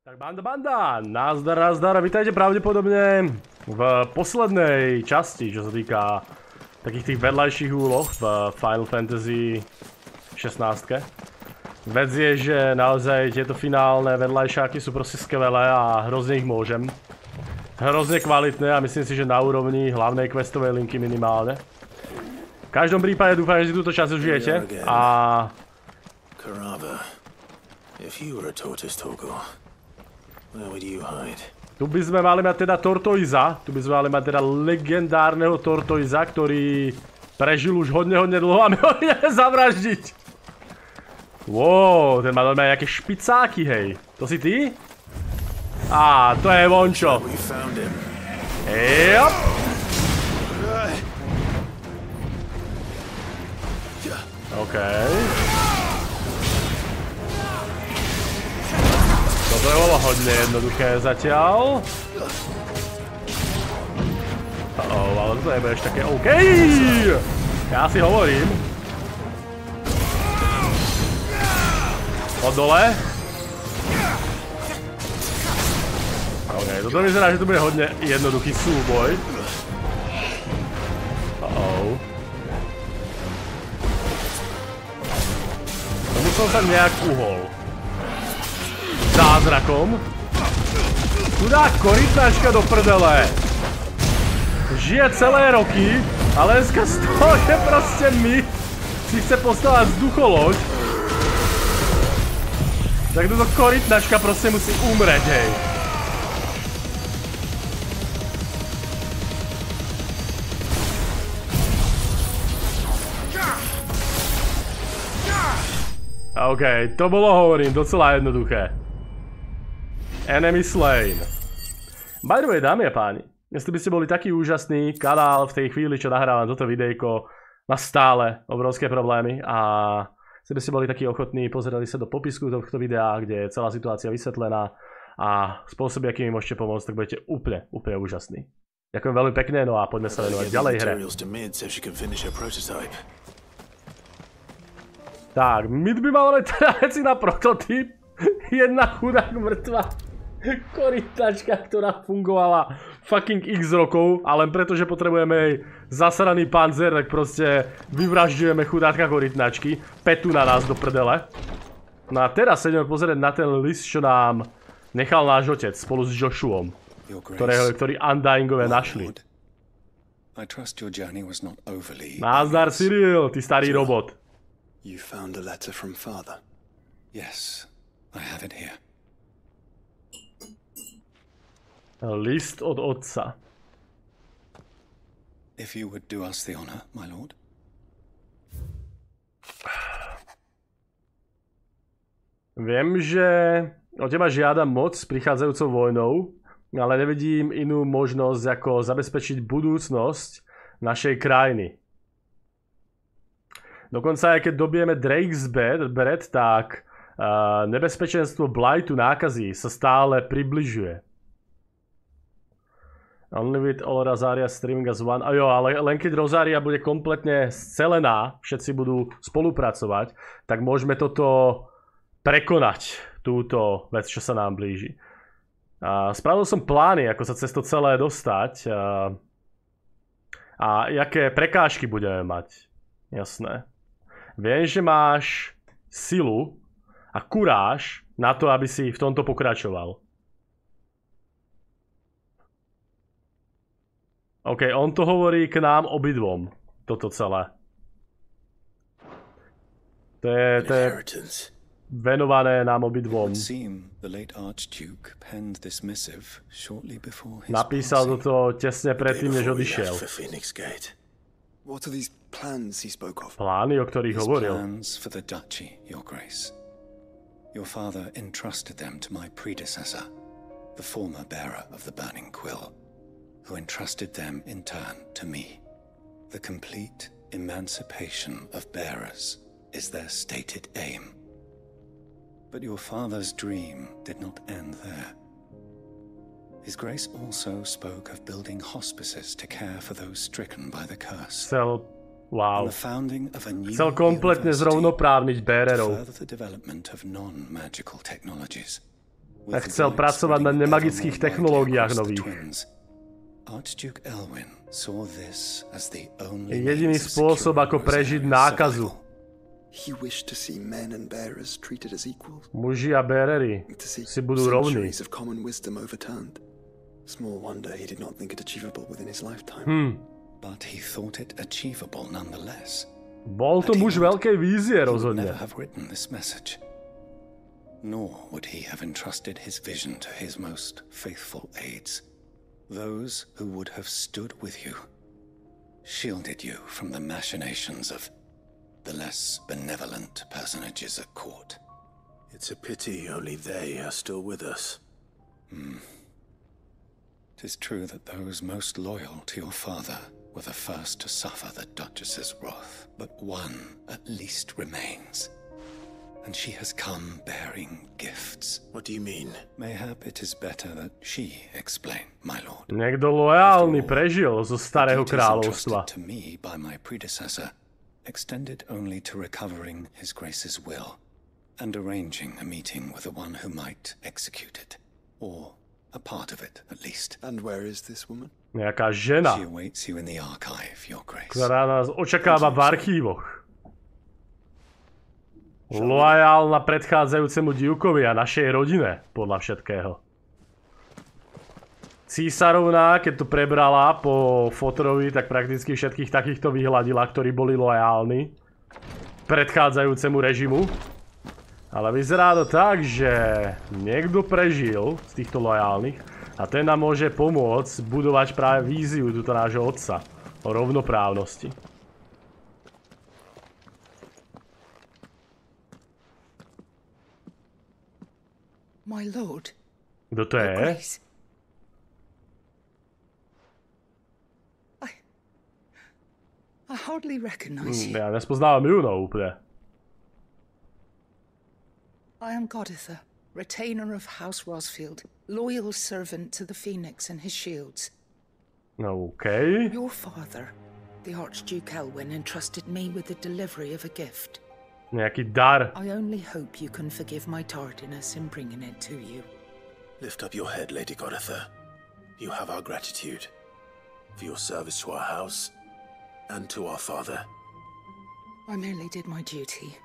Tak banda, nazdar, vítajte pravdepodobne v poslednej časti, čo sa týka takých tých vedľajších úloh v Final Fantasy 16. Vec je, že naozaj tieto finálne vedľajšáky sú proste skvelé a hrozne ich môžem. Hrozne kvalitné a myslím si, že na úrovni hlavnej questovej linky minimálne. V každom prípade dúfam, že si túto časť užijete a... Tu by sme mali mať teda Tortoisa, tu by sme mali mať teda legendárneho Tortoisa, ktorý prežil už hodne dlho a my ho ideme zavraždiť. Wow, ten má normálne nejaké špicáky, hej. To si ty? Á, to je vončo. Jop. Okej. Toto je bolo hodne jednoduché zatiaľ. Ale toto nebudeš také OK. Ja si hovorím. Od dole. OK, toto vyzerá, že to bude hodne jednoduchý súboj. Tomu som sa nejak uhol. Zázrakom. Chudák korytnačka do prdele. Žije celé roky, ale dneska z toho, že proste my si chce postavať vzducholoď. Tak toto korytnačka proste musí umreť, hej. OK, to bolo, hovorím, docela jednoduché. Enemy slain. By the way, dámy a páni, jestli by ste boli taký úžasný, kanál v tej chvíli, čo nahrávam toto videjko, má stále obrovské problémy a jestli by ste boli takí ochotní, pozerali sa do popisku tohto videa, kde je celá situácia vysvetlená a spôsoby, akými môžete pomôcť, tak budete úplne úžasní. Ďakujem veľmi pekne, no a poďme sa venovať ďalej hre. Tak, my by mali teda veci na prototyp. Jedna chudák mŕtva korytačka, ktorá fungovala fucking x rokov, a len preto, že potrebujeme jej zasraný panzer, tak proste vyvražďujeme chudátka korytnačky, petu na nás do prdele. No a teraz sa ideme pozrieť na ten list, čo nám nechal náš otec spolu s Joshuom, ktorý Undyingové našli. Názdar Cyril, ty starý robot. You found a letter from father? Yes, I have it here. List od otca. If you would do us the honor, my lord. Viem, že od teba žiadam moc s prichádzajúcou vojnou, ale nevidím inú možnosť, ako zabezpečiť budúcnosť našej krajiny. Dokonca aj keď dobijeme Drake's Bread, tak nebezpečenstvo blightu nákazy sa stále približuje. Only with all Rosaria streaming as one. A jo, ale len keď Rosaria bude kompletne scelená, všetci budú spolupracovať, tak môžeme toto prekonať, túto vec, čo sa nám blíži. Spravil som plány, ako sa cez to celé dostať a jaké prekážky budeme mať. Jasné. Viem, že máš silu a kuráž na to, aby si v tomto pokračoval. OK, on to hovorí k nám obidvom, toto celé. To je venované nám obidvom. Napísal toto tesne predtým, než odišiel. What are these plans he spoke of? Plány, o ktorých hovoril. Plans for the duchy, your grace. Your father entrusted them to my predecessor, the former bearer of the burning quill, who entrusted them in turn to me. The complete emancipation of bearers is their stated aim. But your father's dream did not end there. His Grace also spoke of building hospices to care for those stricken by the curse. Wow. Chcel kompletne zrovnoprávniť bearerov. Further the development of non-magical technologies. A chcel pracovať na nemagických technológiách nových. Jediný spôsob, ako prežiť nákazu. Muži a bearery si budú rovní. Bol to muž veľkej vízie, rozhodne. Nor would he have entrusted his vision to his most faithful aides, those who would have stood with you, shielded you from the machinations of the less benevolent personages at court. It's a pity only they are still with us. 'Tis true that those most loyal to your father were the first to suffer the Duchess's wrath, but one at least remains. And she has come bearing gifts. What do you mean? Mayhap it is better that she explain, my lord. Niekto loajálny prežil zo starého kráľovstva. To me by my predecessor, extended only to recovering his grace's will and arranging a meeting with the one who might execute it, or a part of it at least. And where is this woman? Nejaká žena, She awaits you in the archive, your grace. ktorá nás očakáva v archívoch. Loajálna predchádzajúcemu divkovi a našej rodine, podľa všetkého. Císarovná, keď to prebrala po Fotorovi, tak prakticky všetkých takýchto vyhľadila, ktorí boli loajálni predchádzajúcemu režimu. Ale vyzerá to tak, že niekto prežil z týchto loajálnych a ten nám môže pomôcť budovať práve víziu túto nášho otca o rovnoprávnosti. My lord. Kto to je? I hardly recognize you. Ja nespoznávam ju, no úplne. I am Goditha, retainer of House Rosfield, loyal servant to the Phoenix and his shields. Okay. Your father, the Archduke Elwyn, entrusted me with the delivery of a gift. Nejaký dar. I only hope you can forgive my tardiness in bringing it to you. Lift up your head, Lady Goditha. You have our gratitude for your service to our house and to our father. I merely did my duty,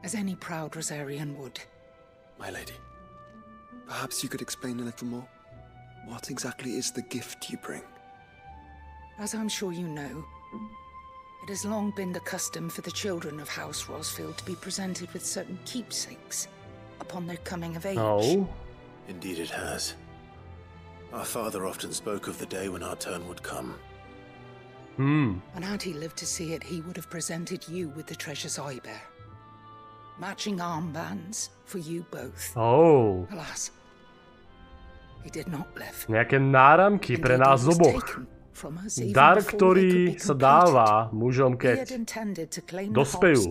as any proud Rosarian would. My lady, perhaps you could explain a little more? What exactly is the gift you bring? As I'm sure you know, it has long been the custom for the children of House Rosfield to be presented with certain keepsakes upon their coming of age. Oh. Indeed it has. Our father often spoke of the day when our turn would come. And had he lived to see it, he would have presented you with the treasures I bear. Matching armbands for you both. Oh. Alas, he did not live. Nejaké náramky pre nás oboch. Dar, ktorý sa dáva mužom, keď dospejú.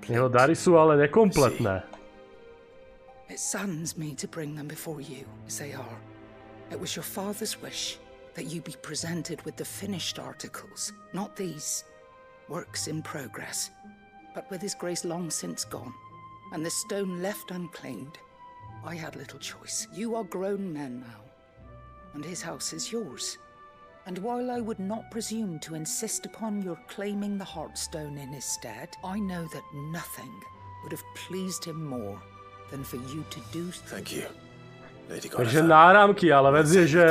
Jeho dary sú ale nekompletné. It saddens me to bring them before you as they are. It was your father's wish that you be presented with the finished articles, not these works in progress, but with his grace long since gone. And the stone left unclaimed, I had little choice. You are grown men now, and his house is yours. And while I would not presume to insist upon your claiming the Heartstone in his stead, I know that nothing would have pleased him more than for you to do so. Thank you, Lady Takže Goditha. náramky, ale vec je, že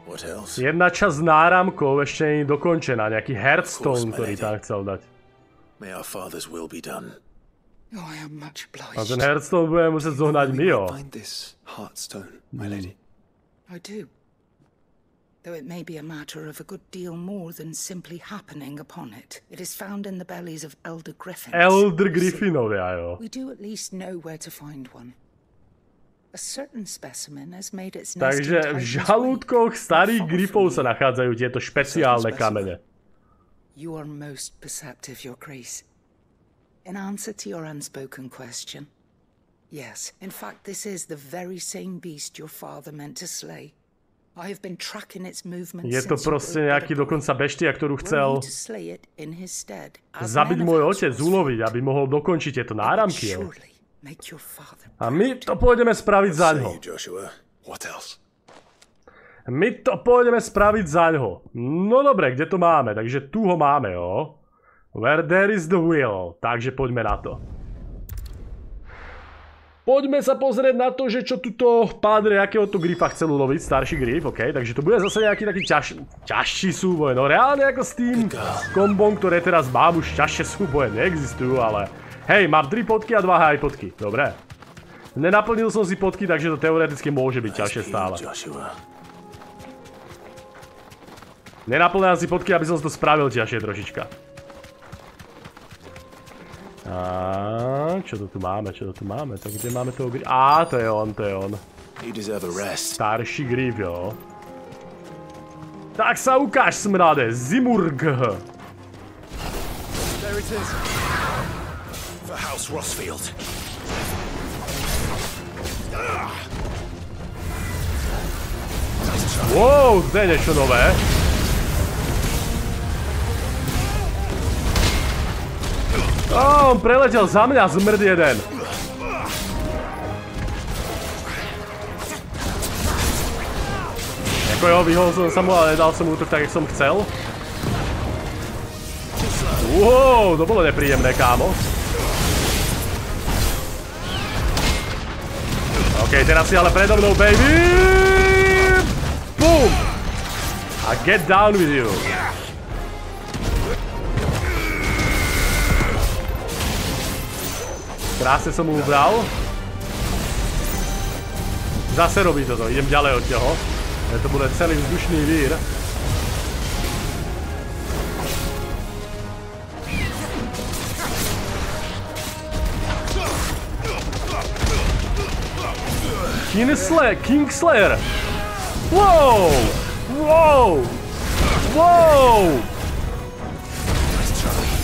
What else? jedna časť náramkov ešte nie je dokončená. Nejaký Heartstone, ktorý tam chcel dať. May our father's will be done. Oh, I am much A obliged. ten Heartstone budeme musieť zohnať Mio. Find this Heartstone, my lady. I do. Though it may be a matter of a good deal more than simply happening upon it. It is found in the bellies of elder griffins. Elder Griffinovia, jo. We do at least know where to find one. A certain specimen has made its nest Takže v žalúdkoch starých grifov sa nachádzajú tieto špeciálne kamene. You are most perceptive, Your Grace. In answer to your unspoken question, yes, in fact, this is the very same beast your father meant to slay. Je to proste nejaký dokonca beštia, ktorú chcel zabiť môj otec, uloviť, aby mohol dokončiť tieto náramky. A my to pôjdeme spraviť zaňho. My to pôjdeme spraviť zaňho. No dobre, kde to máme? Takže tu ho máme, jo. Where there is the will. Takže poďme na to. Poďme sa pozrieť na to, že čo tuto pádre akéhoto grifa chcel uloviť, starší grif, ok, takže to bude zase nejaký taký ťažší súboj, no reálne ako s tým kombom, ktoré teraz mám, už ťažšie súboje neexistujú, ale hej, mám 3 potky a 2 high potky, dobre. Nenaplnil som si potky, takže to teoreticky môže byť ťažšie stále. Nenaplňam si potky, aby som to spravil ťažšie trošička. Čo to tu máme, tak kde máme toho grifa? Á, to je on. Starší grif, jo. Tak sa ukáž, smrade, Zimurg. Wow, to je niečo nové. On preletel za mňa, zmrd jeden. Jako jo, vyhol som sa mu, ale nedal som útok tak, jak som chcel. Wow, to bolo nepríjemné, kámo. OK, teraz si ale predo mnou, baby! Boom! A get down with you. Krásne som mu ubral. Zase robí toto, idem ďalej od neho. To bude celý vzdušný vír. Kingslayer! Wow!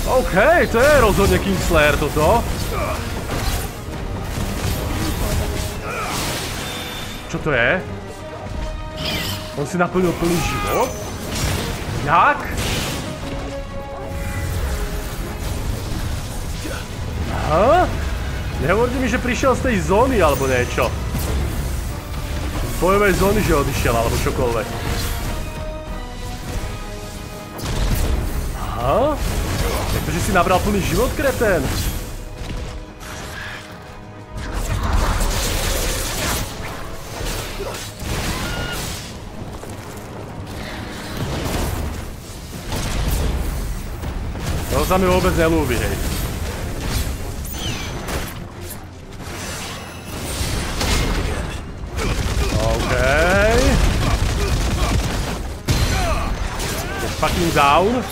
OK, to je rozhodne Kingslayer toto. Čo to je? On si naplnil plný život? Jak? Aha? Nehovorte mi, že prišiel z tej zóny alebo niečo. Z bojovej zóny, že odišiel alebo čokoľvek. Aha? Takže si nabral plný život, kretén? To sa mi vôbec nelúbi, hej. OK. Get fucking down.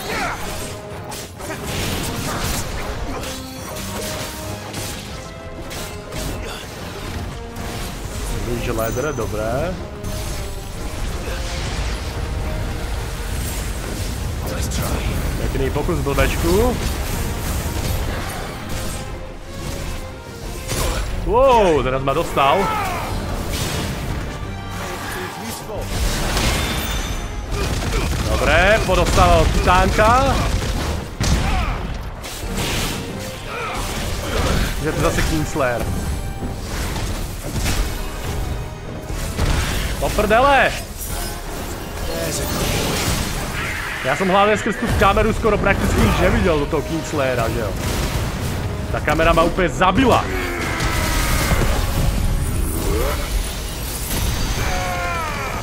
Blíže ledre, dobré. Pekný pokus blbečku. Wow, teraz ma dostal. Dobre, podostával titánka. Je to zase Kingslayer. Po prdele! Ja som hlavne skrz tú kameru skoro prakticky nič nevidel do toho Kingslayera, že jo. Tá kamera ma úplne zabila.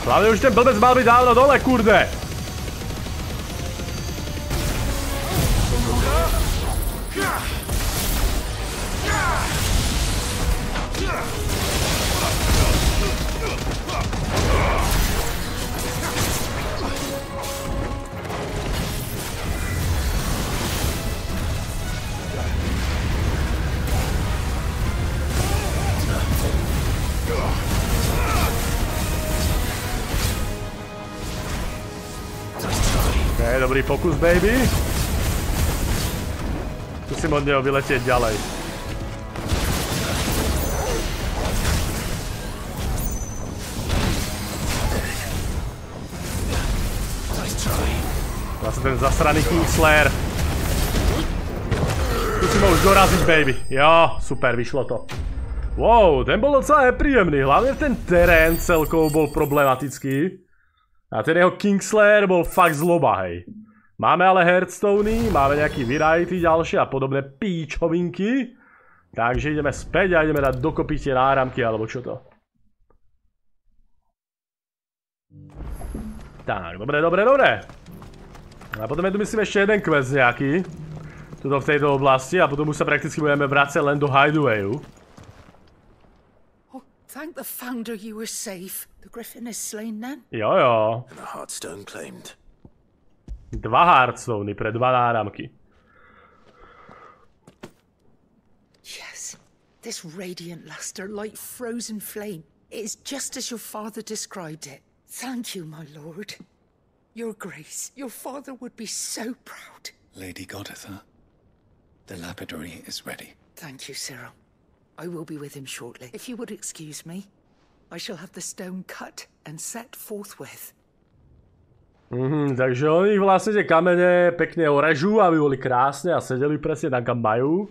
Hlavne už ten blbec mal byť dávno dole, kurde. Dobrý pokus, baby. Musím od neho vyletieť ďalej. Zase ten zasraný Kingslayer. Musíme už doraziť, baby. Jo, super, vyšlo to. Wow, ten bol docela nepríjemný. Hlavne ten terén celkovo bol problematický. A ten jeho Kingslayer bol fakt zloba, hej. Máme ale Hearthstony, máme nejaký variety ďalšie a podobné píčovinky. Takže ideme späť a ideme dať dokopy tie náramky, alebo čo to. Tak, dobre. A potom je tu myslím ešte jeden quest nejaký. Tuto v tejto oblasti a potom už sa prakticky budeme vracať len do Hideawayu. Thank the founder you were safe. The griffin is slain then? Jo. And a heartstone claimed. 2 Hearthstony pre 2 náramky. Yes. This radiant luster like frozen flame. It is just as your father described it. Thank you, my lord. Your grace, your father would be so proud. Lady Goditha, the lapidary is ready. Thank you, Cyril. I will be with him shortly. If you would excuse me, I shall have the stone cut and set forthwith. Takže oni vlastne tie kamene pekne orežú, aby boli krásne a sedeli presne tam, kam majú.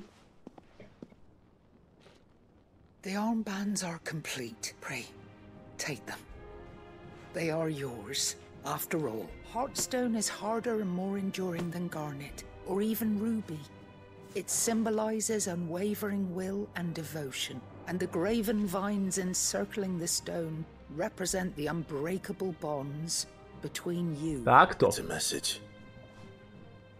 The armbands are complete. Pray, take them. They are yours. After all, Heartstone is harder and more enduring than garnet, or even ruby. It symbolizes unwavering will and devotion, and the graven vines encircling the stone represent the unbreakable bonds between you. Takto. It's a message.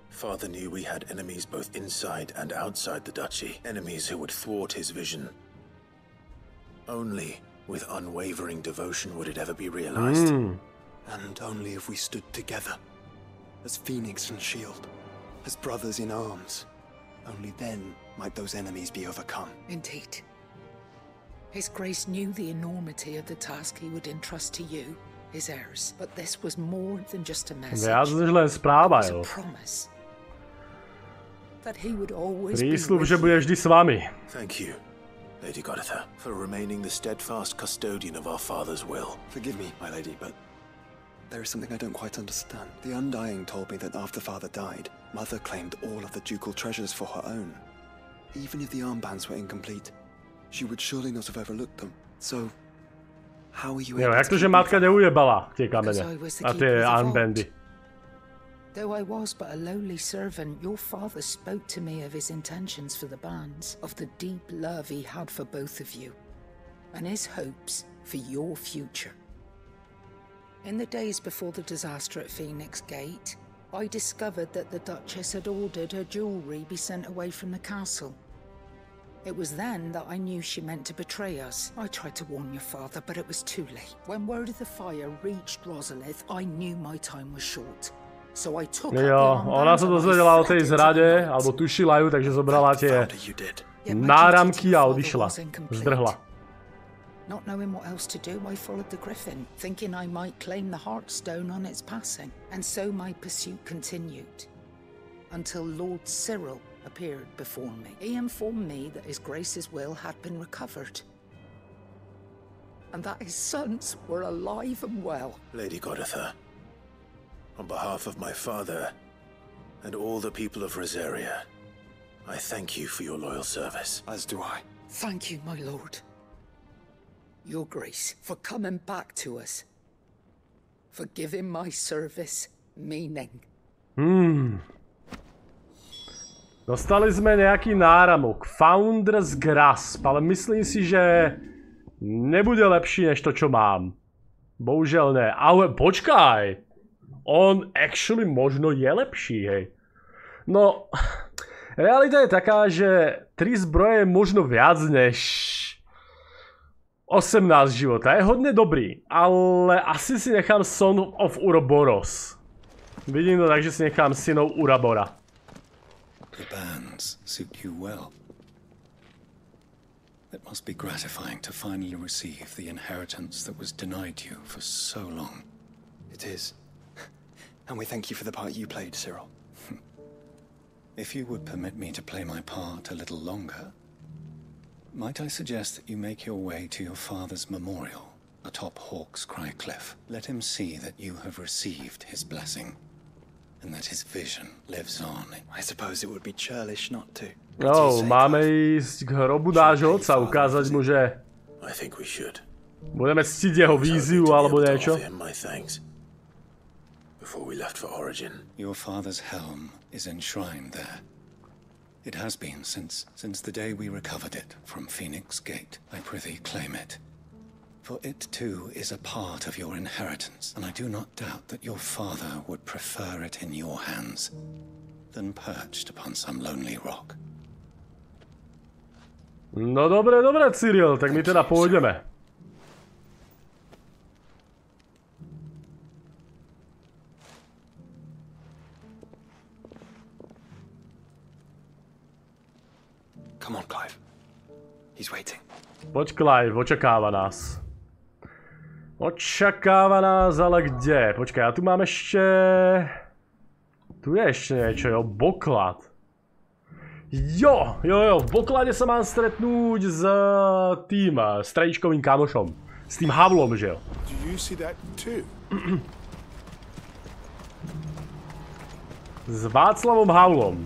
Father knew we had enemies both inside and outside the duchy, enemies who would thwart his vision. Only with unwavering devotion would it ever be realized. And only if we stood together, as Phoenix and Shield, as brothers in arms. Only then might those enemies be overcome. Indeed. His Grace knew the enormity of the task he would entrust to you, his heirs. But this was more than just a message. It was a promise that he would always be with you. Thank you, Lady Goditha, for remaining the steadfast custodian of our father's will. Forgive me, my lady, but there is something I don't quite understand. The Undying told me that after Father died, Mother claimed all of the ducal treasures for her own. Even if the armbands were incomplete, she would surely not have overlooked them. So, how are you able to keep matka neujebala tie kamene a tie armbandy? Though I was but a lowly servant, your father spoke to me of his intentions for the bands, of the deep love he had for both of you, and his hopes for your future. In the days before the disaster at Phoenix Gate, I discovered that the Duchess had ordered her jewellery be sent away from the castle. It was then that I knew she meant to betray us. I tried to warn your father, but it was too late. When word of the fire reached Rosalith, I knew my time was short. So I took ona sa dozvedela o tej zrade, alebo tušila ju, takže zobrala tie náramky a odišla. Zdrhla. Not knowing what else to do, I followed the griffin, thinking I might claim the Heartstone on its passing. And so my pursuit continued, until Lord Cyril appeared before me. He informed me that his Grace's will had been recovered, and that his sons were alive and well. Lady Goditha, on behalf of my father and all the people of Rosaria, I thank you for your loyal service. As do I. Thank you, my lord. Your Grace, for coming back to us. For giving my service meaning. Dostali sme nejaký náramok. Founder's Grasp, ale myslím si, že nebude lepší než to, čo mám. Bohužiaľ ne. Ale počkaj. On actually možno je lepší, hej. No, realita je taká, že 3 zbroje je možno viac než 18 života. Je hodne dobrý, ale asi si nechám Son of Uroboros. Vidím to tak, že si nechám synov Urabora. The bands suit you well. It must be gratifying to finally receive the inheritance that was denied you for so long. It is. And we thank you for the part you played, Cyril. If you would permit me to play my part a little longer, might I suggest that you make your way to your father's memorial atop Hawk's Cry Cliff. Let him see that you have received his blessing. and that his vision lives on. I suppose it would be churlish not to. No, máme ísť k hrobu nášho otca, ukázať mu, že I think we should. budeme ctiť jeho víziu alebo niečo. Before we left for Origin. Your father's helm is enshrined there. It has been since the day we recovered it from Phoenix Gate. I prithee claim it. For it too is a part of your inheritance, and I do not doubt that your father would prefer it in your hands than perched upon some lonely rock. No dobre, Cyril, tak my teda pôjdeme. Come on, Clive. He's waiting. Poď, Clive, očakáva nás. Očakáva nás, ale kde? Počkaj, a tu mám ešte... Tu je ešte niečo, jo, boklad. Jo, v boklade sa mám stretnúť s tým strejčkovým kamošom. S tým Havlom, že jo. S Václavom Havlom.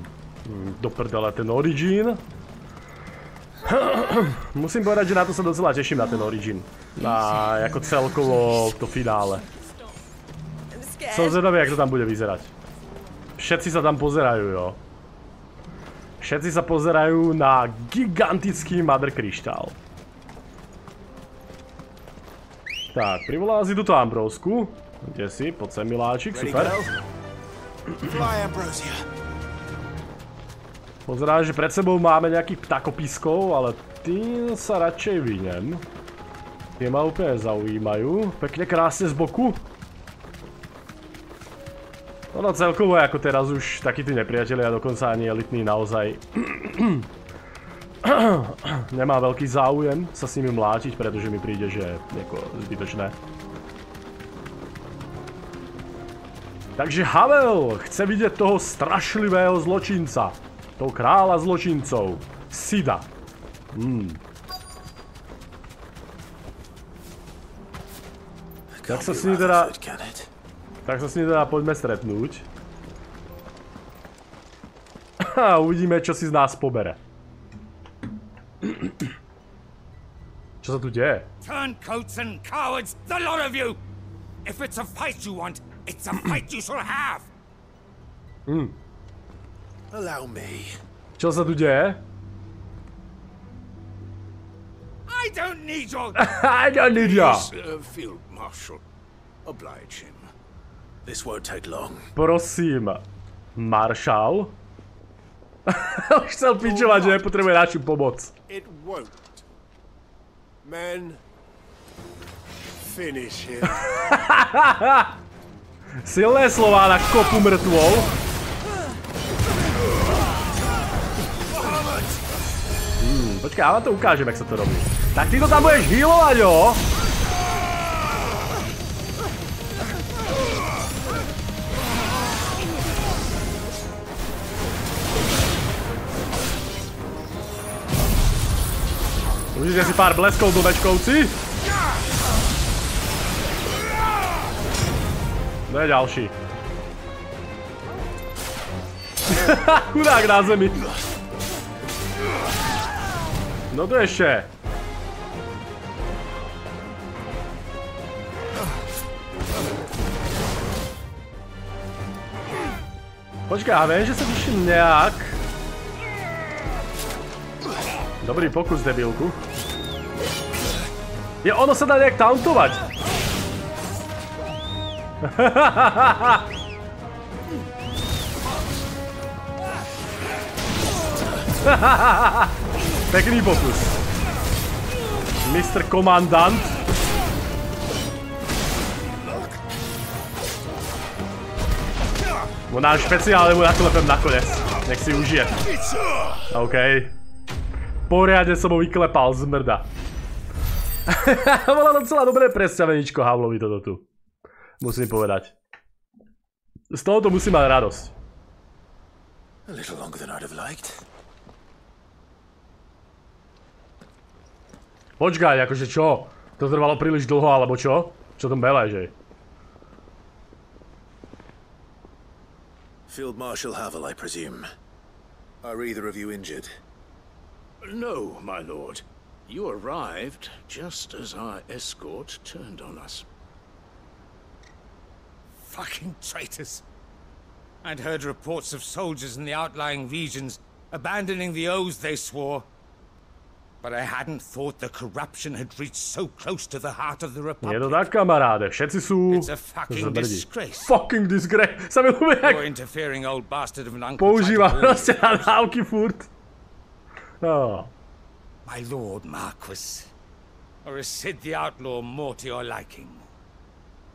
Do prdele, ten Origin. Musím povedať, že na to sa docela teším, na ten Origin. Na ako celkovo to finále. Som zvedavý, jak to tam bude vyzerať. Všetci sa tam pozerajú, jo. Všetci sa pozerajú na gigantický Mother kryštál. Tak, privolala si túto Ambrósku. Kde si? Poď sem, miláčik, super. Pozerám, že pred sebou máme nejakých ptakopiskov, ale tým sa radšej vyhnem. Tie ma úplne zaujímajú. Pekne krásne z boku. Ono celkovo je ako teraz už takí tí nepriatelia, dokonca ani elitní naozaj nemá veľký záujem sa s nimi mlátiť, pretože mi príde, že je zbytočné. Takže Havel chce vidieť toho strašlivého zločinca. Toho kráľa zločincov. Sida. Tak sa s ním teda... Tak sa s ním teda poďme stretnúť. A uvidíme, čo si z nás pobere. Čo sa tu deje? Turncoats and cowards, the lot of you! If it's a fight you want, it's a fight you shall have! Allow me. Čo sa tu deje? I don't need your... I don't need ya! Field Marshal. Oblige him. This won't take long. Prosím, maršál? Už chcel pičovať, že nepotrebuje našu pomoc. It won't. Men, finish him. Silné slová na kopu mŕtvol. Počkaj, ja vám to ukážem, jak sa to robí. Tak ty to tam budeš healovať, jo? Užite si pár bleskov, blbečkovci. To je ďalší. Chudák na zemi. No to ešte. Počkaj, ja viem, že sa vyším nejak. Dobrý pokus, debilku. Ono sa dá nejak tauntovať. Pekný pokus. Mr. Komandant. Náš špeciálne mu naklepem nakoniec. Nech si užije. OK. Poriadne som ho vyklepal z mrda. Bolo docela dobré predstaveníčko Havlovi toto tu. Musím povedať. Z tohoto musím mať radosť. Počkaj, akože čo? To trvalo príliš dlho, alebo čo? Čo tam bele, že? Field Marshal Havel, I presume. Are either of you injured? No, my lord. You arrived just as our escort turned on us. Fucking traitors. I'd heard reports of soldiers in the outlying regions abandoning the oaths they swore. But I hadn't thought the corruption had reached so close to the heart of the Republic. Je to tak, kamaráde, všetci sú zmrdí. Fucking disgrace. Sa mi ľúbi, jak používa proste nadávky furt. No. My lord Marquis, or is Sid the Outlaw more to your liking?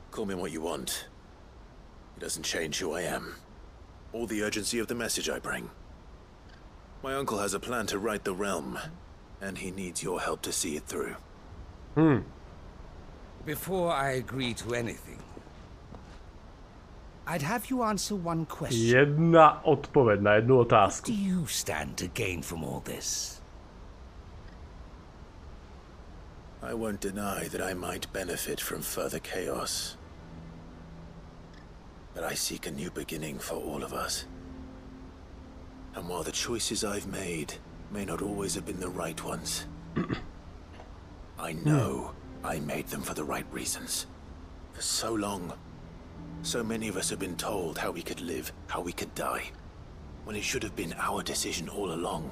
Call me what you want. It doesn't change who I am, or the urgency of the message I bring. My uncle has a plan to right the realm, and he needs your help to see it through. Before I agree to anything, I'd have you answer one question. Jedna odpoveď na jednu otázku. What do you stand to gain from all this? I won't deny that I might benefit from further chaos. But I seek a new beginning for all of us. And while the choices I've made may not always have been the right ones, I know I made them for the right reasons. For so long, so many of us have been told how we could live, how we could die, when it should have been our decision all along.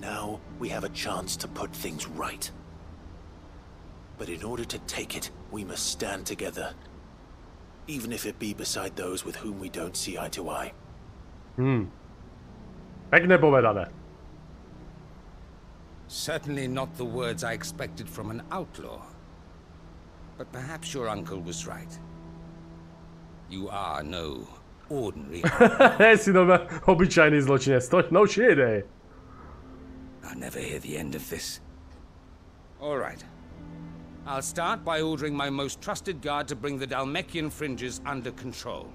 Now we have a chance to put things right. But in order to take it, we must stand together. Even if it be beside those with whom we don't see eye to eye. Pekne povedané. Certainly not the words I expected from an outlaw. But perhaps your uncle was right. You are no ordinary outlaw. Si nové obyčajný zločinec. No shit, eh? I'll never hear the end of this. All right. I'll start by ordering my most trusted guard to bring the Dalmekian fringes under control.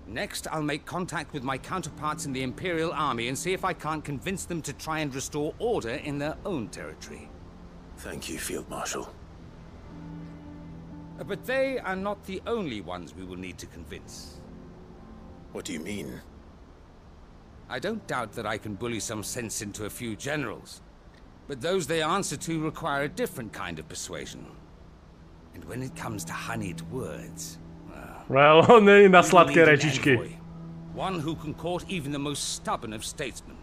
Next, I'll make contact with my counterparts in the Imperial Army and see if I can't convince them to try and restore order in their own territory. Thank you, Field Marshal. But they are not the only ones we will need to convince. What do you mean? I don't doubt that I can bully some sense into a few generals. But those they answer to require a different kind of persuasion. And when it comes to honeyed words... Well, on není na sladké rečičky. One who can court even the most stubborn of statesmen.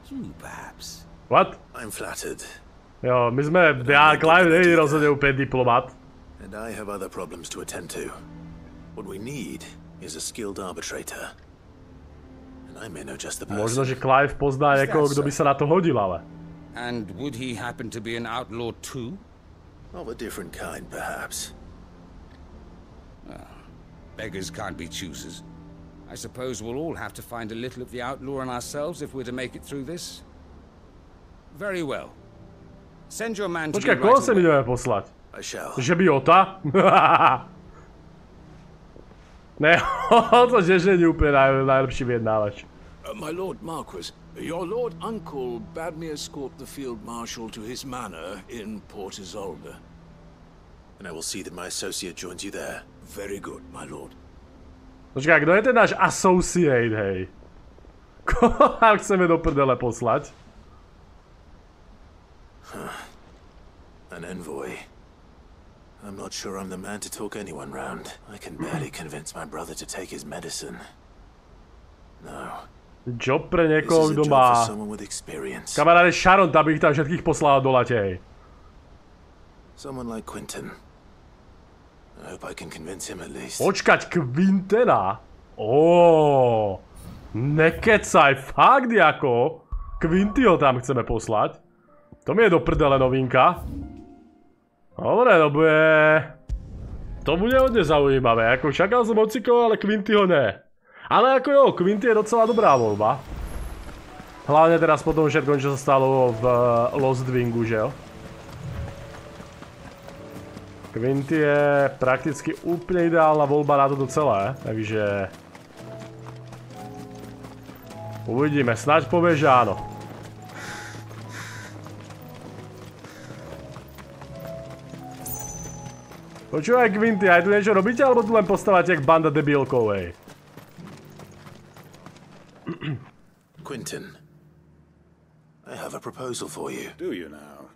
You, perhaps. What? I'm flattered. Jo, my sme... Clive není rozhodne úplne diplomat. And I have other problems to attend to. What we need is a skilled arbitrator. And I may know just the person. Možno, že Clive pozná niekoho, kto by sa na to hodil, ale... And would he happen to be an outlaw too? Of a different kind, perhaps. Beggars can't be choosers. I suppose we'll all have to find a little of the outlaw in ourselves if we're to make it through this. Very well. Send your man to me right away. Počkaj, koho sa mi ideme poslať? I shall. Že biota? Ne, to že nie úplne najlepší vyjednávač. My Lord Marquis, your Lord Uncle bade me escort the Field Marshal to his manor in Port Isolde. And I will see that my associate joins you there. Very good, my lord. Počkaj, kto je ten náš associate, hej? Koho chceme do prdele poslať? An envoy. I'm not sure I'm the man to talk anyone round. I can barely convince my brother to take his medicine. No. Job pre niekoho, kto má... Kamaráde Sharon, tam by ich tam všetkých poslala do late, hej. Someone like Quentin. I hope I can convince him at least. Počkať, Quintena? Nekecaj, fakt jako. Quintyho tam chceme poslať. To mi je do prdele novinka. Dobre, to bude hodne zaujímavé. Ako čakal som hocikov, ale Quintyho ne. Ale ako jo, Quinty je docela dobrá voľba. Hlavne teraz po tom všetkom, čo sa stalo v Lost Wingu, že jo? Quinty je prakticky úplne ideálna voľba na toto celé, takže... Uvidíme, snáď povie, že áno. Počúvaj, Quinty, aj tu niečo robíte, alebo tu len postávate jak banda debilkov, hej? Quentin, I have a proposal for you. Do you now?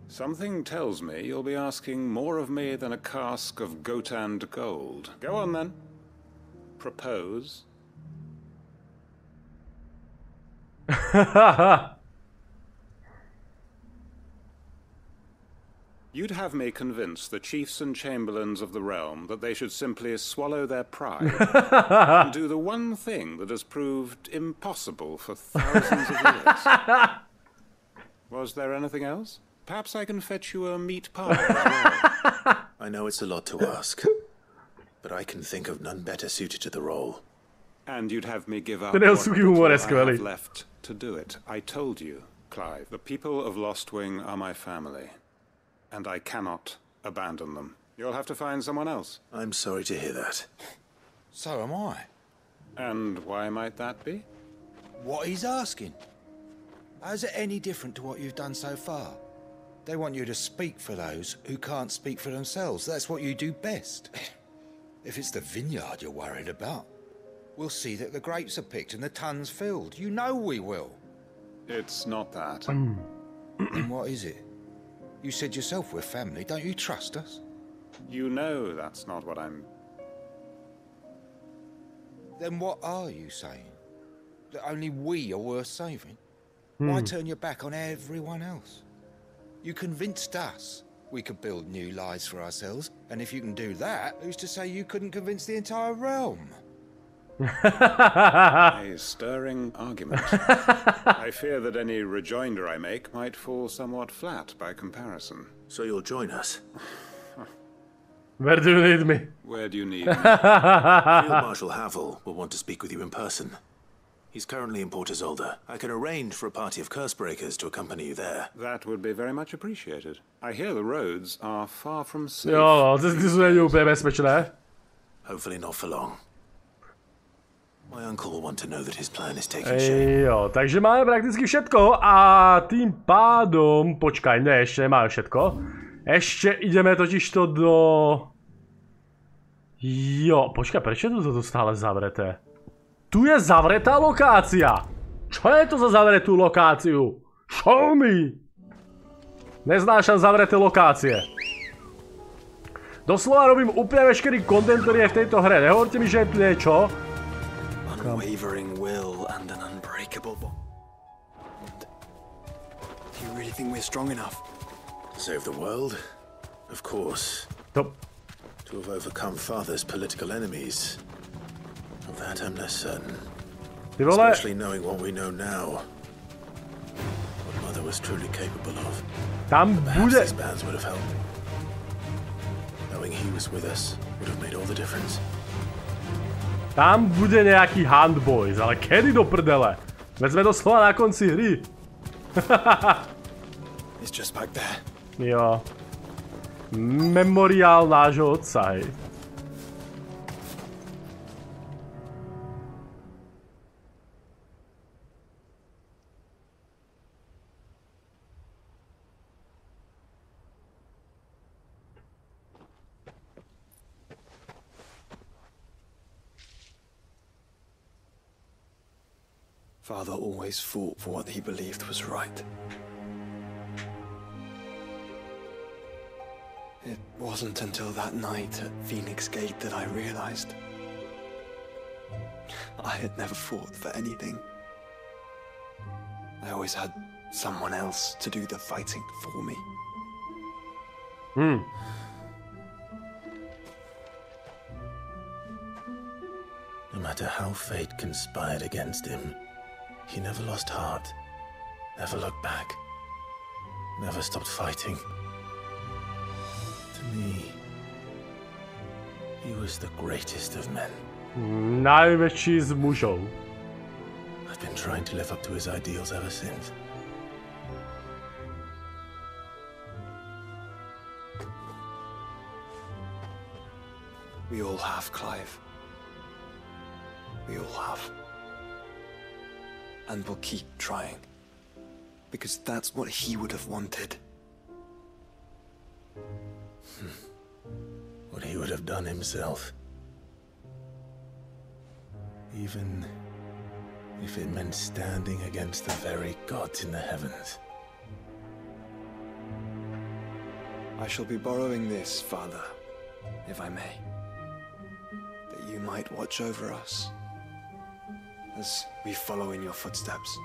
Something tells me you'll be asking more of me than a cask of Gotand gold. Go on then. Propose. You'd have me convince the chiefs and chamberlains of the realm that they should simply swallow their pride and do the one thing that has proved impossible for thousands of years. Was there anything else? Perhaps I can fetch you a meat pie as well. I know it's a lot to ask, but I can think of none better suited to the role. And you'd have me give up Ten what humor I skvělý. have left to do it. I told you, Clive, the people of Lost Wing are my family, and I cannot abandon them. You'll have to find someone else. I'm sorry to hear that. So am I. And why might that be? What he's asking. How's it any different to what you've done so far? They want you to speak for those who can't speak for themselves. That's what you do best. If it's the vineyard you're worried about, we'll see that the grapes are picked and the tons filled. You know we will. It's not that. Then what is it? You said yourself we're family. Don't you trust us? You know that's not what I'm... Then what are you saying? That only we are worth saving? Why turn your back on everyone else? You convinced us we could build new lives for ourselves, and if you can do that, who's to say you couldn't convince the entire realm? A stirring argument. I fear that any rejoinder I make might fall somewhat flat by comparison. So you'll join us? Where do you need me? Where do you need me? Field Marshal Havel will want to speak with you in person. He's currently in Port Isolde. I can arrange for a party of curse breakers to accompany you there. That would be very much appreciated. I hear the roads are far from safe. Jo, ty jsou není úplně bezpečné. Hopefully not for long. My uncle will want to know that his plan is taking shape. Jo, takže máme prakticky všetko a tým pádom, počkaj, ne, ještě nemáme všetko. Ještě ideme totižto do... Jo, počkaj, prečo je to stále zavreté? Tu je zavretá lokácia! Čo je to za zavretú lokáciu? Show me! Neznášam zavreté lokácie. Doslova robím úplne veškerý content, ktorý je v tejto hre. Nehovorte mi, že je tu niečo. Unwavering will and an unbreakable bond. Do you really think we're strong enough? To save the world? Of course. To... To have overcome Father's political enemies. Of that I'm less certain. Ty vole... Especially knowing what we know now. What Mother was truly capable of. Tam Perhaps bude... these bands would have helped. Knowing he was with us would have made all the difference. Tam bude nejaký handboys, ale kedy do prdele? Veď sme doslova na konci hry. It's just back there. Jo. Memoriál nášho otca, hej. Father always fought for what he believed was right. It wasn't until that night at Phoenix Gate that I realized I had never fought for anything. I always had someone else to do the fighting for me. No matter how fate conspired against him, he never lost heart, never looked back, never stopped fighting. To me, he was the greatest of men. Najväčší z mužov. I've been trying to live up to his ideals ever since. We all have, Clive. We all have. And we'll keep trying. Because that's what he would have wanted. What he would have done himself. Even if it meant standing against the very gods in the heavens. I shall be borrowing this, Father, if I may, that you might watch over us as we follow in your footsteps.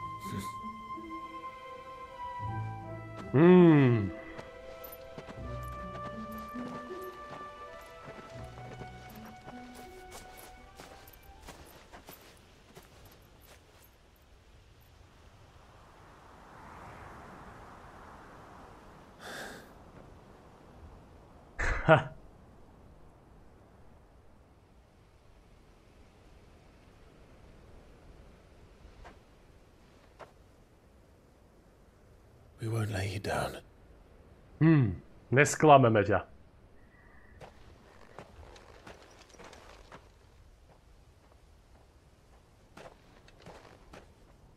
We won't lay you down. Nesklameme ťa.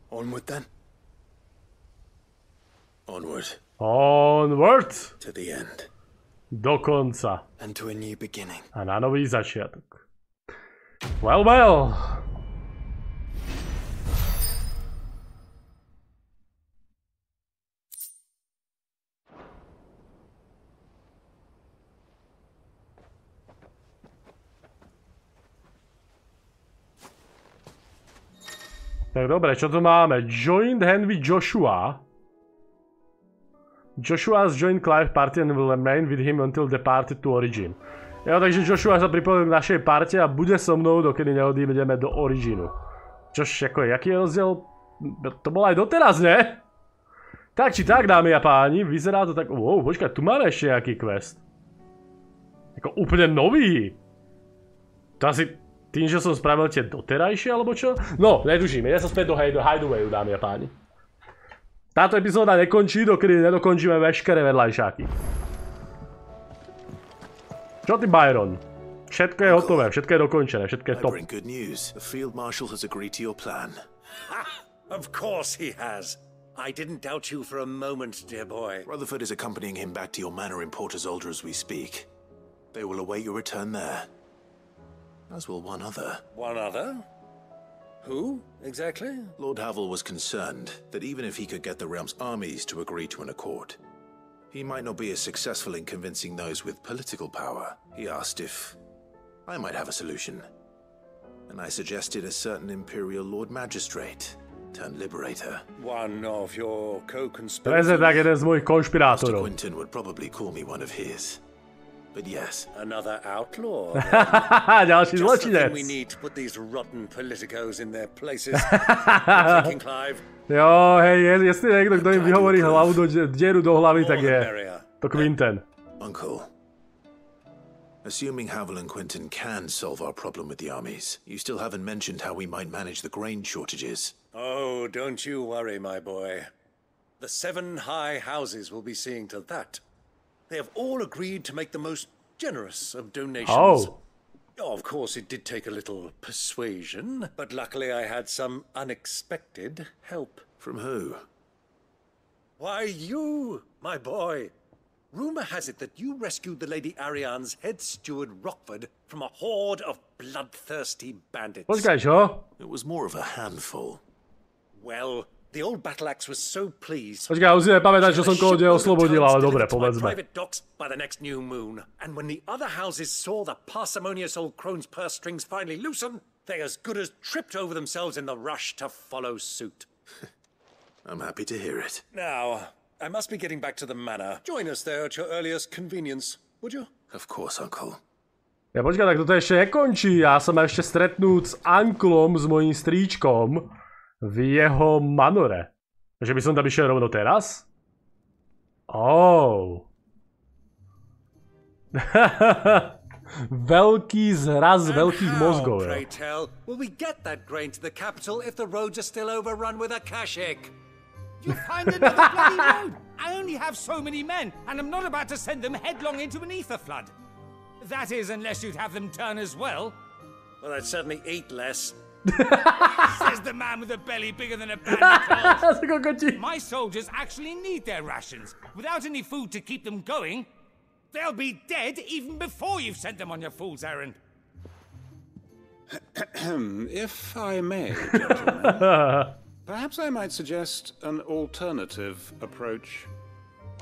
Onward then. Onward. Onward! To the end. Do konca. And to a new beginning. A na nový začiatok. Well, well. Tak dobre, čo tu máme? Joined hand with Joshua. Joshua's joined Clive party and will remain with him until departed to Origin. Jo, takže Joshua sa pripojil k našej parte a bude so mnou, dokedy neodídeme do Originu. Čož, ako, jaký je rozdiel? To bol aj doteraz, ne? Tak či tak, dámy a páni, vyzerá to tak... Wow, počkaj, tu máme ešte nejaký quest. Ako úplne nový. To asi... Tým, že som spravil tie doterajšie, alebo čo? No, netuším, ide sa späť do Hideawayu, dámy a páni. Táto epizóda nekončí, dokedy nedokončíme veškeré vedľajšáky. Čo ty, Byron? Všetko je hotové, všetko je dokončené, všetko je top. Good news. The field marshal has agreed to your plan. Ha! Of course he has. I didn't doubt you for a moment, dear boy. Rutherford is accompanying him back to your manor in Port Isolde as we speak. They will await your return there. As will one other. One other? Who, exactly? Lord Havel was concerned that even if he could get the realm's armies to agree to an accord, he might not be as successful in convincing those with political power. He asked if I might have a solution. And I suggested a certain Imperial Lord Magistrate turned Liberator. One of your co-conspirators? Prezident, jeden z mojich konšpirátorov. Mr. Quinton would probably call me one of his. But yes. Another outlaw. Ďalší zločinec. Just the thing we need to put these rotten politicos in their places. Thinking, Clive? Jo, hej, jestli niekto, kto im vyhovorí hlavu dieru do hlavy, tak je to Quinten. Uncle, assuming Havel and Quinton can solve our problem with the armies, you still haven't mentioned how we might manage the grain shortages. Oh, don't you worry, my boy. The 7 high houses will be seeing to that. They have all agreed to make the most generous of donations. Oh, of course, it did take a little persuasion, but luckily I had some unexpected help. From who? Why, you, my boy. Rumor has it that you rescued the Lady Ariane's head steward Rockford from a horde of bloodthirsty bandits. Počkaj, čo? It was more of a handful. Well, the old battle axe was so pleased. Počkaj, musíme pamätať, čo som koho oslobodil, ale dobre, povedzme. Private docks by the next new moon. And when the other houses saw the parsimonious old crone's purse strings finally loosen, they as good as tripped over themselves in the rush to follow suit. I'm happy to hear it. Now, I must be getting back to the manor. Join us there at your earliest convenience, would you? Of course, Uncle. Ja počkaj, tak toto ešte nekončí. Ja sa ma ešte stretnúť s Unklom, s mojím strýčkom v jeho manore. Že by som tam išiel rovno teraz? Veľký zraz veľkých mozgov. Pray tell, will we get that grain to the capital if the roads are still overrun with akashic? You find another bloody road! I only have so many men, and I'm not about to send them headlong into an ether flood. That is, unless you'd have them turn as well. Well, I'd certainly eat less. Says the man with a belly bigger than a bandit. My soldiers actually need their rations. Without any food to keep them going, they'll be dead even before you've sent them on your fool's errand. If I may, gentlemen, perhaps I might suggest an alternative approach.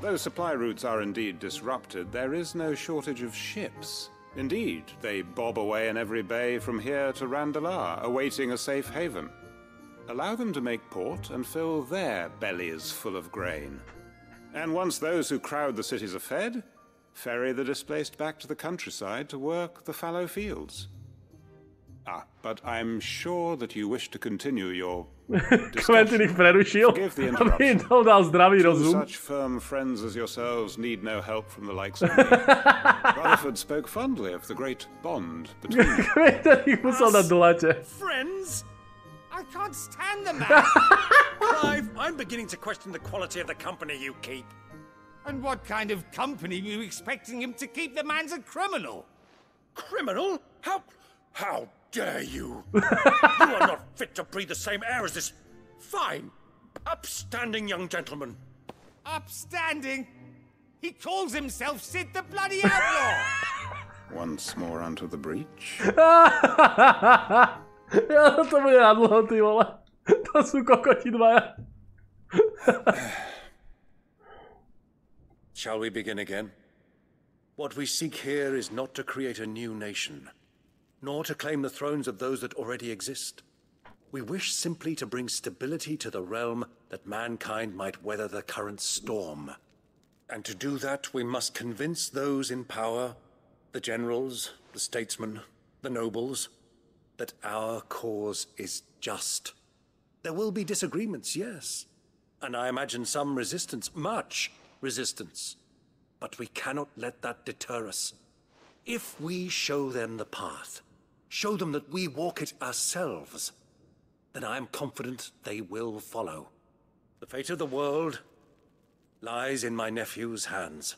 Though supply routes are indeed disrupted, there is no shortage of ships. Indeed, they bob away in every bay from here to Randalar, awaiting a safe haven. Allow them to make port and fill their bellies full of grain. And once those who crowd the cities are fed, ferry the displaced back to the countryside to work the fallow fields. Ah, but I'm sure that you wish to continue your Quentin ich prerušil, aby im to dal zdravý rozum. Such firm friends as yourselves need no help from the likes of me. Rutherford spoke fondly of the great bond between you. Quentin ich musel dať do lete. Friends? I can't stand the man! Clive, I'm beginning to question the quality of the company you keep. And what kind of company were you expecting him to keep? The man's a criminal! Criminal? How dare you? You are not fit to breathe the same air as this fine, upstanding young gentleman. Upstanding? He calls himself Sid the Bloody Outlaw! Once more onto the breach. Ja to bude na dlho, ty vole. To sú kokoti dvaja. Shall we begin again? What we seek here is not to create a new nation, nor to claim the thrones of those that already exist. We wish simply to bring stability to the realm that mankind might weather the current storm. And to do that, we must convince those in power, the generals, the statesmen, the nobles, that our cause is just. There will be disagreements, yes, and I imagine some resistance, much resistance. But we cannot let that deter us. If we show them the path, show them that we walk it ourselves, then I am confident they will follow. The fate of the world lies in my nephew's hands,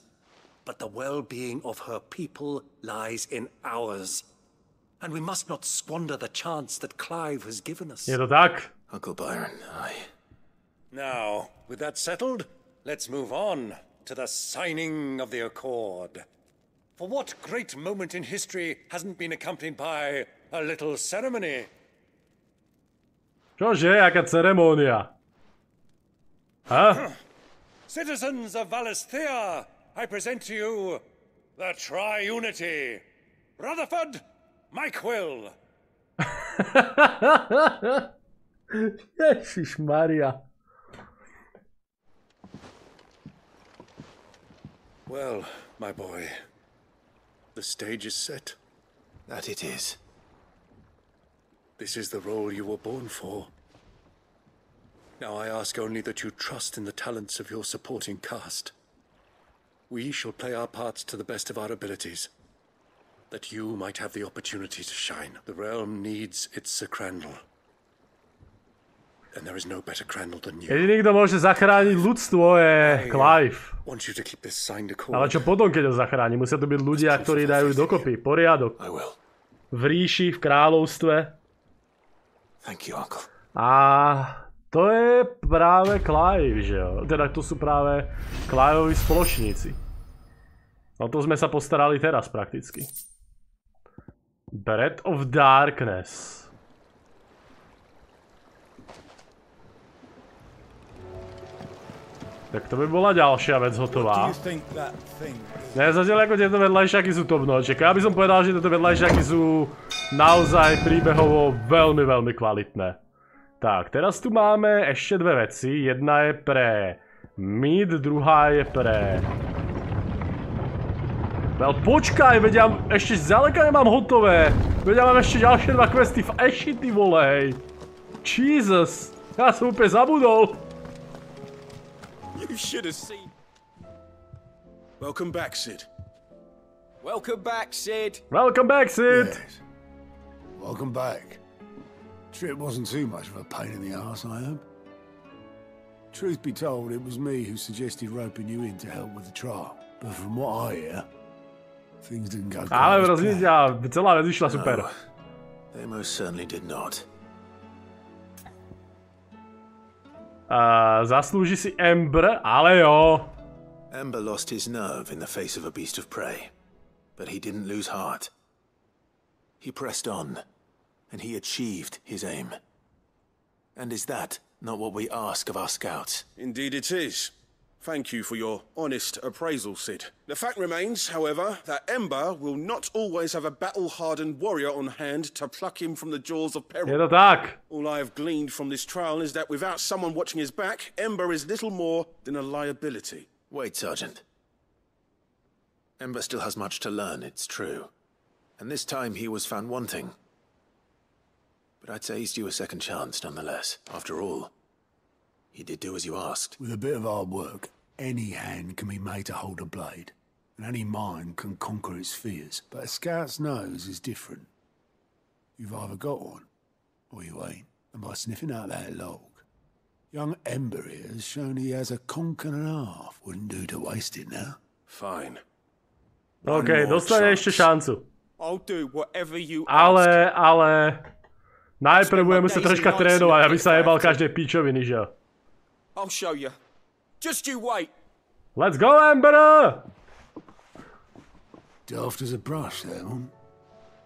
but the well-being of her people lies in ours. And we must not squander the chance that Clive has given us. Je to tak? Uncle Byron, Now, with that settled, let's move on to the signing of the accord. For what great moment in history hasn't been accompanied by a little ceremony? Čože, aká ceremónia? Citizens of Valisthea, I present to you the Triunity. Rutherford, Mike Will. Ježišmaria. Well, my boy, the stage is set. that it is. This is the role you were born for. Now I ask only that you trust in the talents of your supporting cast. We shall play our parts to the best of our abilities, that you might have the opportunity to shine. The realm needs its Sir Crandall. And there is no better Crandall than you. Jediný, kto môže zachrániť ľudstvo, je Clive. Want you to keep this signed accord. Ale čo potom, keď ho zachráni? Musia to byť ľudia, ktorí dajú dokopy poriadok. V ríši, v kráľovstve. Thank you, uncle. A to je práve Clive, že jo? Teda to sú práve Cliveovi spoločníci. O to sme sa postarali teraz prakticky. Breath of Darkness. Tak to by bola ďalšia vec hotová. Ne, zatiaľ ako tieto vedľajšaky sú top notch. Ja by som povedal, že tieto vedľajšaky sú naozaj príbehovo veľmi, veľmi kvalitné. Tak, teraz tu máme ešte dve veci. Jedna je pre Mid, druhá je pre... Well, počkaj, veď ja ešte zďaleka nemám hotové. Veď ja mám ešte ďalšie dva questy v eši, ty volej. Jesus, ja som úplne zabudol. You should have seen. Welcome back, Sid. Welcome back, Sid. Welcome back, Sid. Yes. Welcome back. Trip wasn't too much of a pain in the arse, I hope. Truth be told, it was me who suggested roping you in to help with the trial. But from what I hear, things didn't go quite Ale as rozumíte, planned. celá vec išla super. No, they most certainly did not. Zaslúži si Ember, ale jo. Ember lost his nerve in the face of a beast of prey, but he didn't lose heart. He pressed on, and he achieved his aim. And is that not what we ask of our scouts? Indeed it is. Thank you for your honest appraisal, Sid. The fact remains, however, that Ember will not always have a battle-hardened warrior on hand to pluck him from the jaws of peril. Je to tak. All I have gleaned from this trial is that without someone watching his back, Ember is little more than a liability. Wait, Sergeant. Ember still has much to learn, it's true. And this time he was found wanting. But I'd say he's due a second chance, nonetheless. After all, he did do as you asked. With a bit of hard work, any hand can be made to hold a blade, and any mind can conquer its fears. But a scout's nose is different. You've either got one, or you ain't. And by sniffing out that log, young Ember here has shown he has a conch and a half. Wouldn't do to waste it now. Fine. OK, dostane ešte šancu. I'll do whatever you Ale... Najprv budeme sa troška trénovať, aby sa jebal každej pičoviny, že jo? I'll show you. Just you wait. Let's go, Ember! Daft as a brush, that one.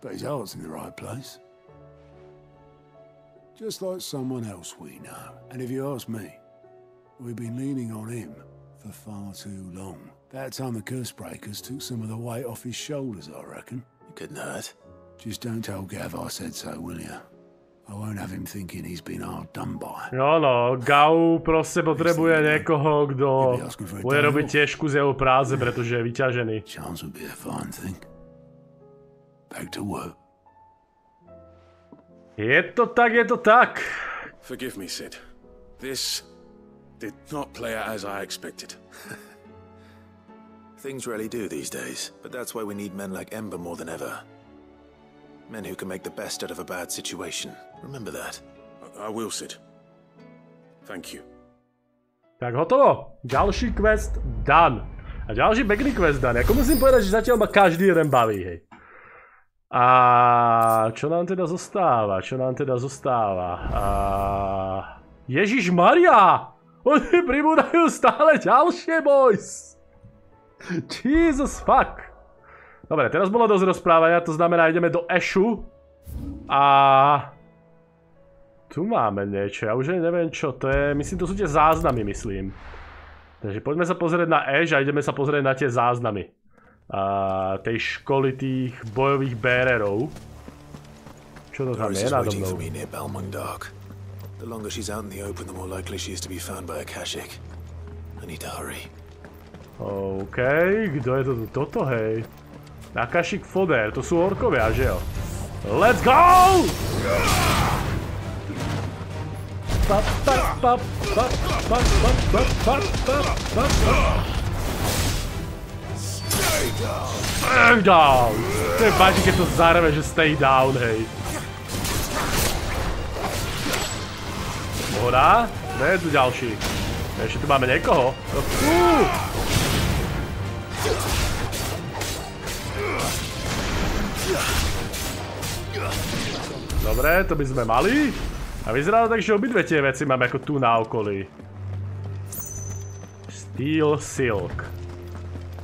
But his heart's in the right place. Just like someone else we know. And if you ask me, we've been leaning on him for far too long. That time the curse breakers took some of the weight off his shoulders, I reckon. You couldn't hurt. Just don't tell Gav I said so, will you? I won't have him thinking he's been hard done by. Jo no, Gau proste potrebuje niekoho, kto bude robiť tiežku z jeho práce, pretože je vyťažený. Chance would be a fine thing. Back to work. Je to tak, je to tak. Forgive me, Sid. This did not play out as I expected. Things rarely do these days, but that's why we need men like Ember more than ever. Men who can make the best out of a bad situation. Remember that. I will, Sid. Thank you. Tak hotovo. Ďalší quest done. A ďalší pekný quest done. Ako musím povedať, že zatiaľ ma každý jeden baví, hej. A čo nám teda zostáva? Ježišmaria! Oni pribúdajú stále ďalšie, boys! Jesus fuck! Dobre, teraz bolo dosť rozprávania, to znamená, ideme do Ashu. A... tu máme niečo, ja už neviem čo to je, myslím, to sú tie záznamy, myslím. Takže poďme sa pozrieť na Ash a ideme sa pozrieť na tie záznamy. Tej školy tých bojových bérerov. Čo to tam je nado mnou? The longer she's out in the open, the more likely she is to be found by a Kashik. I need to hurry. OK, kto je toto, hej? Nakashik foder, to sú orkovia, že jo? Let's go! Stay down! To je páči, keď to zarve, že stay down, hej. Pohoda? Kde je tu ďalší? Ešte tu máme niekoho? Dobre, to by sme mali. A vyzerá to tak, že obidve tie veci máme ako tu na okolí. Steel Silk.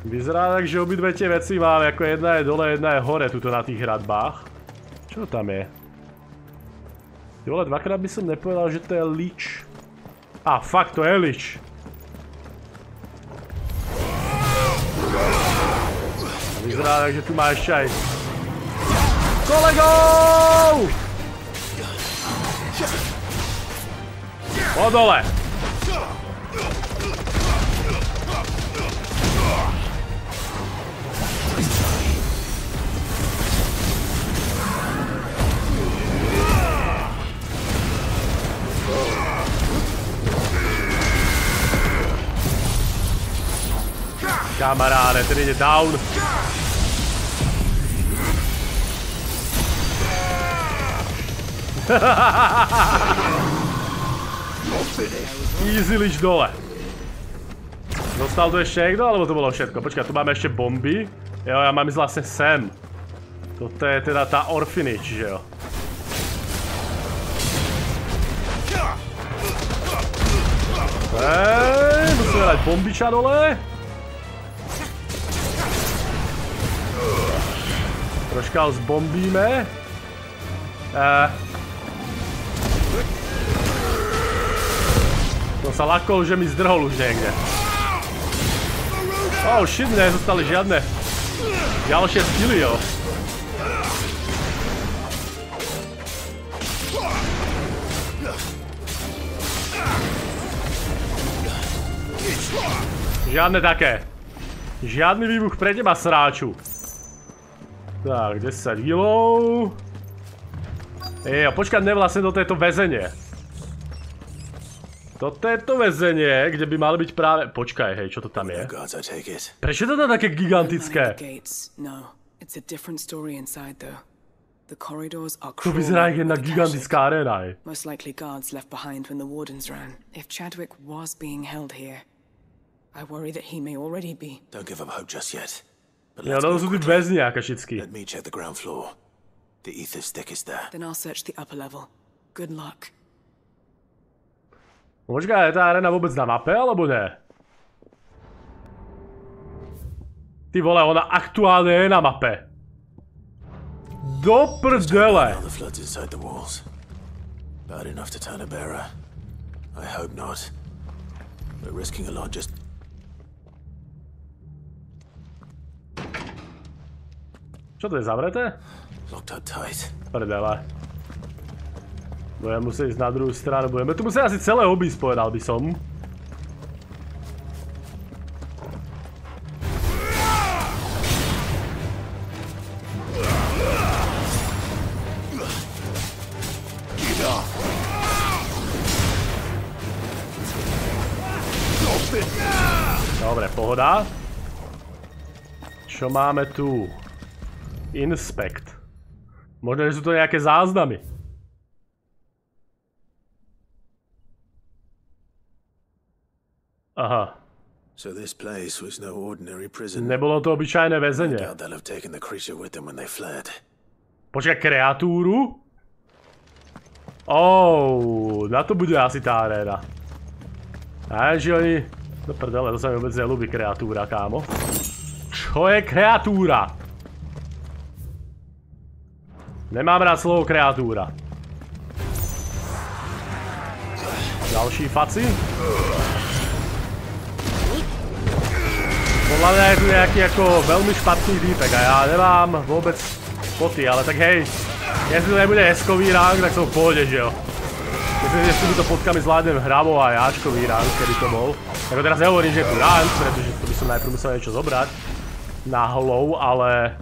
Vyzerá tak, že obidve tie veci máme, ako jedna je dole, jedna je hore tuto na tých hradbách. Čo tam je? Ty vole, dvakrát by som nepovedal, že to je Lich. A fakt, to je Lich. Vyzerá tak, že tu má ešte aj kolegov! Po dole! Kamaráde, ten ide down. Easy Lich dole. Dostal tu ešte niekto, alebo to bolo všetko? Počkaj, tu máme ešte bomby. Jo, ja mám ísť vlastne sem. Toto je teda tá orphanage, že jo? Musíme dať bombiča dole. Troška ho zbombíme. To sa lakol, že mi zdrhol už niekde. Oh shit, nezostali žiadne ďalšie skilly, jo. Žiadne také. Žiadny výbuch pre teba, sráču. Tak, 10 kilov. Počkať, nevlastne do tejto väzenie. Toto je to väzenie, kde by mali byť práve... Počkaj, hej, čo to tam je? Prečo to tam také gigantické? To vyzerá jak jedna gigantická aréna, hej. I worry that he may already be. Don't give up hope just yet. Ja, to sú tí väzni akašickí. Let me check the ground floor. The ether's thickest there. Then I'll search the upper level. Good luck. Počkaj, je tá arena vôbec na mape, alebo ne? Ty vole, ona aktuálne je na mape. Do prdele. The floods inside the walls. Bad enough to turn a bearer. I hope not. We're risking a lot just... Čo to je, zavreté? Prdele. Budeme musieť ísť na druhú stranu, budeme tu musieť asi celé obísť, povedal by som. Dobre, pohoda. Čo máme tu? Inspect. Možno, že sú to nejaké záznamy. Aha. Nebolo to obyčajné väzenie. Počkaj, kreatúru? Na to bude asi tá aréna. že oni... No prdele, to sa mi vôbec nelúbi kreatúra, kámo. Čo je kreatúra? Nemám rád slovo kreatúra. Ďalší faci. Podľa mňa je tu nejaký ako veľmi špatný týpek a ja nemám vôbec poty, ale tak hej, jestli to nebude S-kový rank, tak som v pohode, že jo. Myslím, že s týmito potkami zvládnem hravo a jáčkový rank, kedy to bol. Ako teraz nehovorím, že je tu rank, pretože to by som najprv musel niečo zobrať na holov, ale...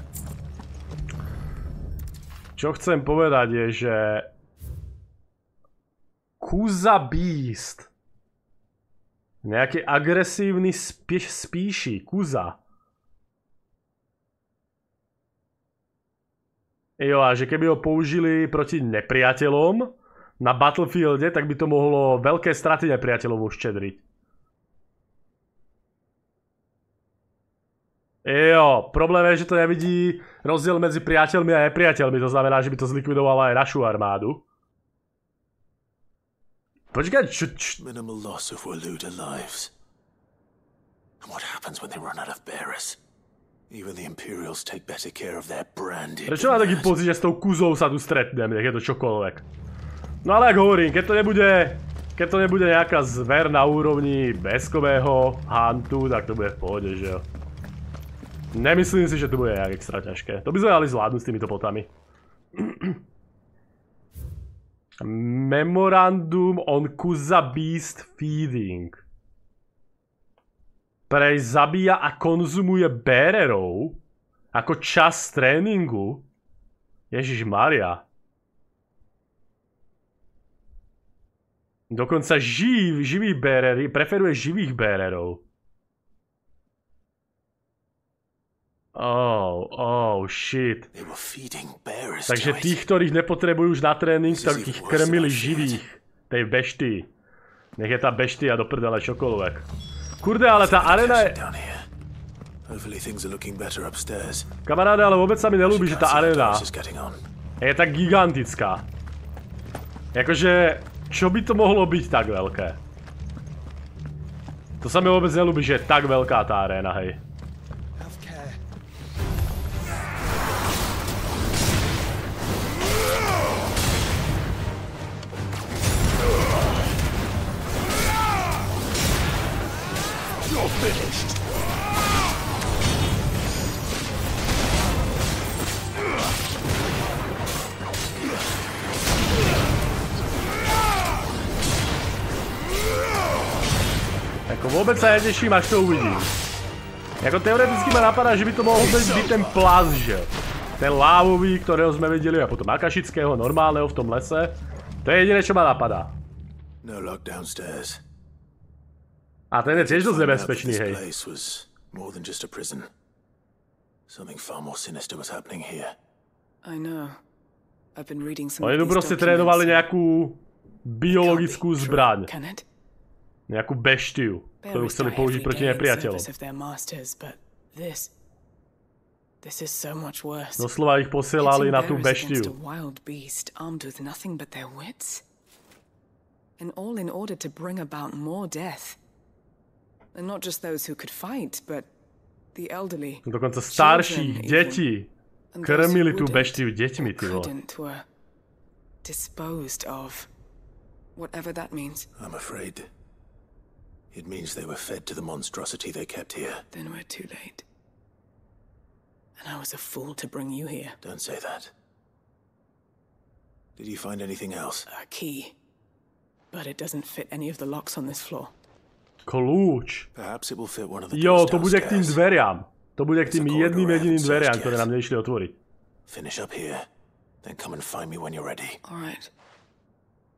Čo chcem povedať je, že... Kuza Beast. Nejaký agresívny spíši. Kuza. Jo, a že keby ho použili proti nepriateľom na Battlefielde, tak by to mohlo veľké straty nepriateľov uščedriť. Jo, problém je, že to nevidí rozdiel medzi priateľmi a nepriateľmi, to znamená, že by to zlikvidovalo aj našu armádu. Počkaj, Minimal loss if we're looted lives. And what happens when they run out of bearers? Even the Imperials take better care of their branded. Prečo mám taký pocit, že s tou kuzou sa tu stretnem, nech je to čokoľvek. No ale ak hovorím, keď to nebude nejaká zver na úrovni beskového huntu, tak to bude v pohode, že jo. Nemyslím si, že to bude nejak extra ťažké. To by sme mali zvládnuť s týmito potami. Memorandum on Kuza Beast Feeding. Prej zabíja a konzumuje bearerov ako čas tréningu. Ježišmaria. Dokonca živí bearery, preferuje živých bearerov. Oh, shit. Takže tých, ktorých nepotrebujú už na tréning, tak ich krmili živých. Tej bešty. Nech je tá beštia do prdele čokoľvek. Kurde, ale tá arena je... Kamaráde, ale vôbec sa mi nelúbi, že tá arena je tak gigantická. Jakože, čo by to mohlo byť tak veľké? To sa mi vôbec nelúbi, že je tak veľká tá arena, hej. Ako vôbec sa neteším, až to uvidím. Ako teoreticky ma napadá, že by to mohol byť ten plaz, že? Ten lávový, ktorého sme videli, a potom akašického, normálneho v tom lese. To je jediné, čo ma napadá. A ten je tiež dosť nebezpečný, hej. Oni tu proste trénovali nejakú biologickú zbraň. Nejakú beštiu, ktorú chceli použiť proti nepriateľom. Doslova ich posielali na tú beštiu. And all in order to bring about more death. And not just those who could fight, but the elderly. Dokonca starší, deti. Krmili tú beštiu deťmi, ty vole. Disposed of. Whatever that means. I'm afraid it means they were fed to the monstrosity they kept here. Then we're too late. And I was a fool to bring you here. Don't say that. Did you find anything else? A key. But it doesn't fit any of the locks on this floor. Kľúč. Perhaps it will fit one of the Jo, doors to bude k tým downstairs. dveriam. To bude k tým jedným jediným dveriam, ktoré nám nešli otvoriť. Finish up here, then come and find me when you're ready. All right.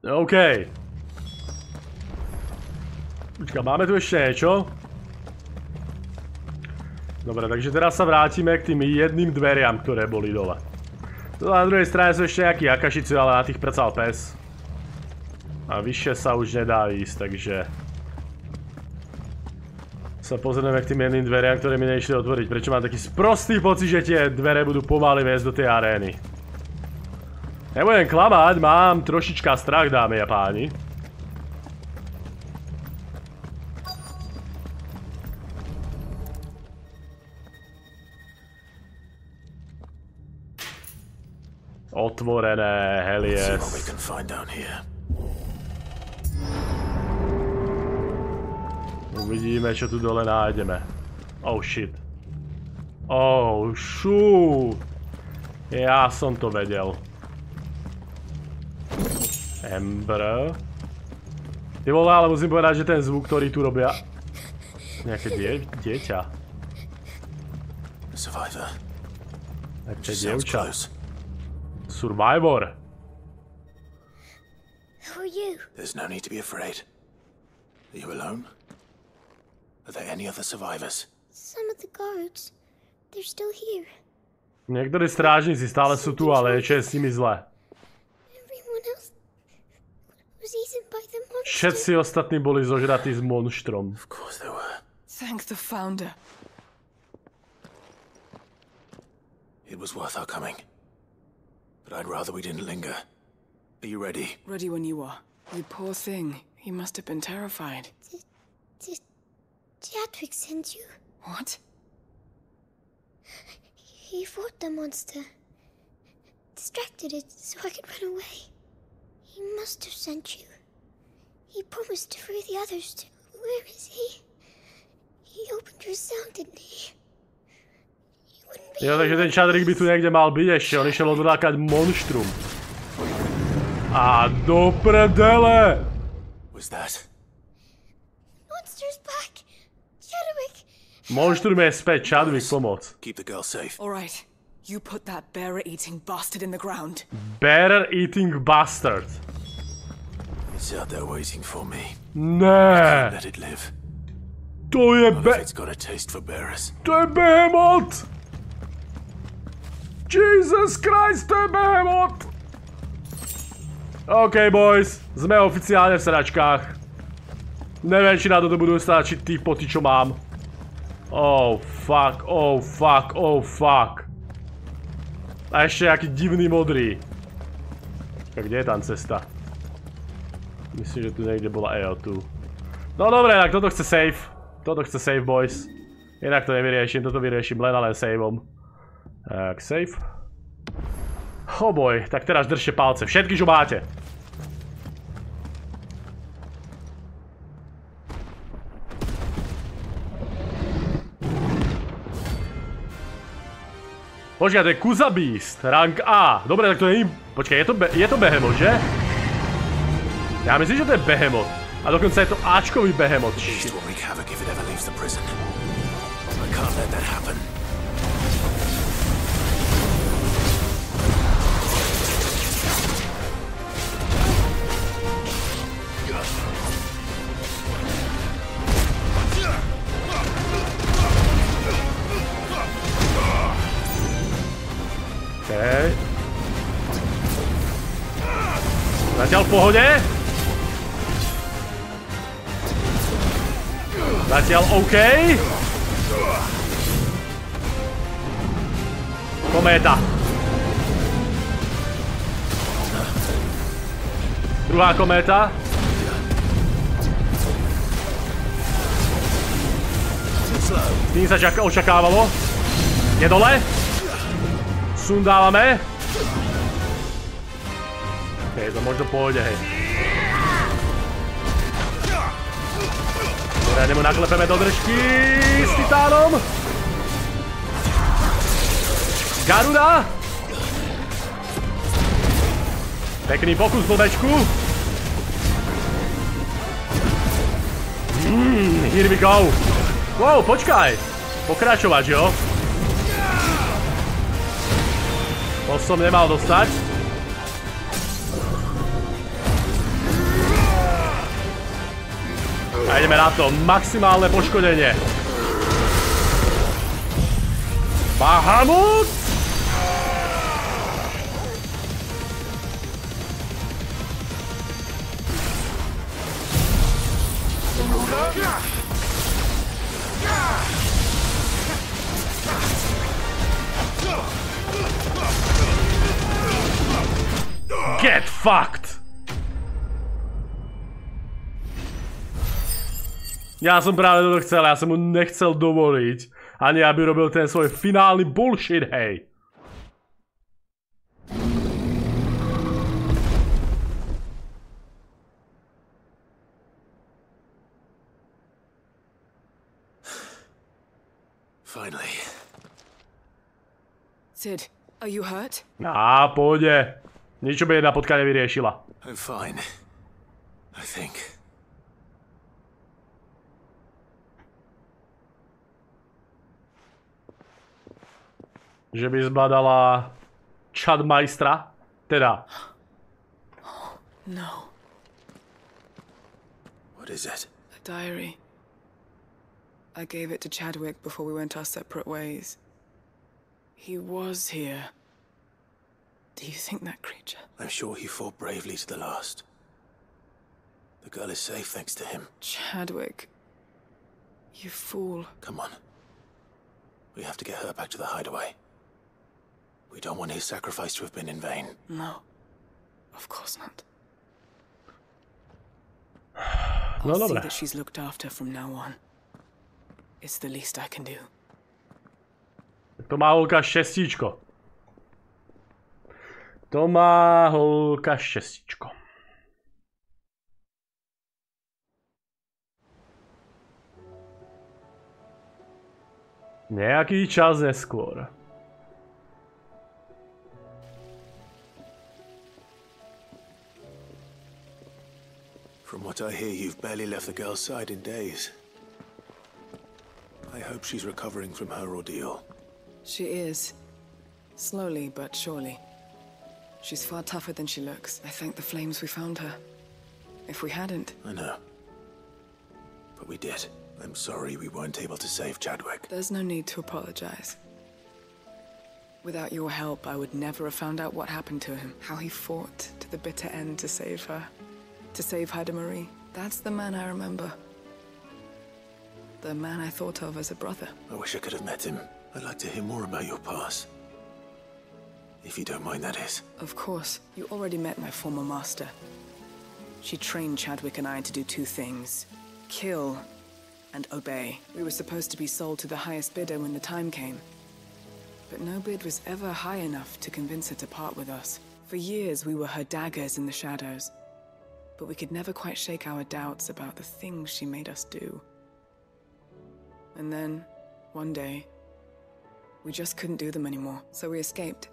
OK. Počka, máme tu ešte niečo? Dobre, takže teraz sa vrátime k tým jedným dveriam, ktoré boli dole. Na druhej strane sú ešte nejakí akašici, ale na tých precal pes. A vyššie sa už nedá ísť, takže sa pozrieme k tým jedným dveriam, ktoré mi nešli otvoriť. Prečo mám taký sprostý pocit, že tie dvere budú pomaly viesť do tej arény. Nebudem klamať, mám trošička strach, dámy a páni. Otvorené, hell yes. Uvidíme, čo tu dole nájdeme. Oh shit. Oh shoot. Ja som to vedel. Ember. Ty vole, ale musím povedať, že ten zvuk, ktorý tu robia... Nejaké dieťa. Nejaké dievča. Survivor. Who are you? There's no need to be afraid. Are you alone? Are there any other survivors? Some of the guards. They're still here. Niektorí strážnici stále sú tu, ale niečo je s nimi zlé. Everyone else was eaten by the monster. Všetci ostatní boli zožratí s monštrom. Of course they were. Thank the founder. It was worth our coming. But I'd rather we didn't linger. Are you ready? Ready when you are. You poor thing. He must have been terrified. Did Jadwick send you? What? He fought the monster. Distracted it so I could run away. He must have sent you. He promised to free the others too. Where is he? He opened your cell, didn't he? Jo, takže ten Chadrick by tu niekde mal byť ešte, on išiel odvlákať monštrum. A do prdele! Was that? Monster's back. Chadwick. Monštrum je späť, Chadwick, pomoc. Keep the girl safe. All right. You put that bearer-eating bastard in the ground. Bearer-eating bastard. It's out there waiting for me. Ne. Let it live. To je It's got a taste for bearers. To je behemoth! Jesus Christ, to je behemoth! OK, boys, sme oficiálne v sračkách. Neviem, či na to budú stačiť tí poty, čo mám. Oh fuck, oh fuck, oh fuck. A ešte aký divný modrý. Kde je tam cesta? Myslím, že tu niekde bola tu. No dobre, tak toto chce save. Toto chce save, boys. Inak to nevyriešim, toto vyriešim len a len saveom. Tak, save. Oh boy, tak teraz držte palce. Všetky, čo máte. Počkaj, to je Kuza Beast, rank A. Dobre, tak to je... Počkaj, je to Behemoth, že? Ja myslím, že to je Behemoth. A dokonca je to Ačkový Behemoth. Okay. Zatiaľ v pohode. Zatiaľ OK. Kométa. Druhá kométa. Tým sa očakávalo. Je dole. Sundávame. OK, to možno pôjde, hej. Dobre, mu naklepeme do držky s titánom. Garuda. Pekný pokus, blbečku. Here we go. Wow, počkaj. Pokračovať, jo? To som nemal dostať. A ideme na to. Maximálne poškodenie. Bahamut! Get fucked! Ja som práve toto chcel, ja som mu nechcel dovoliť, ani aby robil ten svoj finálny bullshit, hej. Finally. Sid, are you hurt? Pôjde. Niečo by jedna potka nevyriešila. I'm fine. I think. Že by zbadala Čadmajstra? Teda. No. What is it? A diary. I gave it to Chadwick before we went our separate ways. He was here. Do you think that creature? I'm sure he fought bravely to the last. The girl is safe thanks to him. Chadwick. You fool. Come on. We have to get her back to the hideaway. We don't want his sacrifice to have been in vain. No. Of course not. No, I'll see dobra. that she's looked after from now on. It's the least I can do. To má holka šestičko. To má holka šestičko. Nejaký čas neskôr. From what I hear, you've barely left the girl's side in days. I hope she's recovering from her ordeal. She is. Slowly but surely. She's far tougher than she looks. I thank the flames we found her. If we hadn't... I know. But we did. I'm sorry we weren't able to save Chadwick. There's no need to apologize. Without your help, I would never have found out what happened to him. How he fought to the bitter end to save her. To save Haida Marie. That's the man I remember. The man I thought of as a brother. I wish I could have met him. I'd like to hear more about your past. If you don't mind, that is. Of course. You already met my former master. She trained Chadwick and I to do two things. Kill and obey. We were supposed to be sold to the highest bidder when the time came. But no bid was ever high enough to convince her to part with us. For years, we were her daggers in the shadows. But we could never quite shake our doubts about the things she made us do. And then, one day, We just couldn't do them anymore, so we escaped.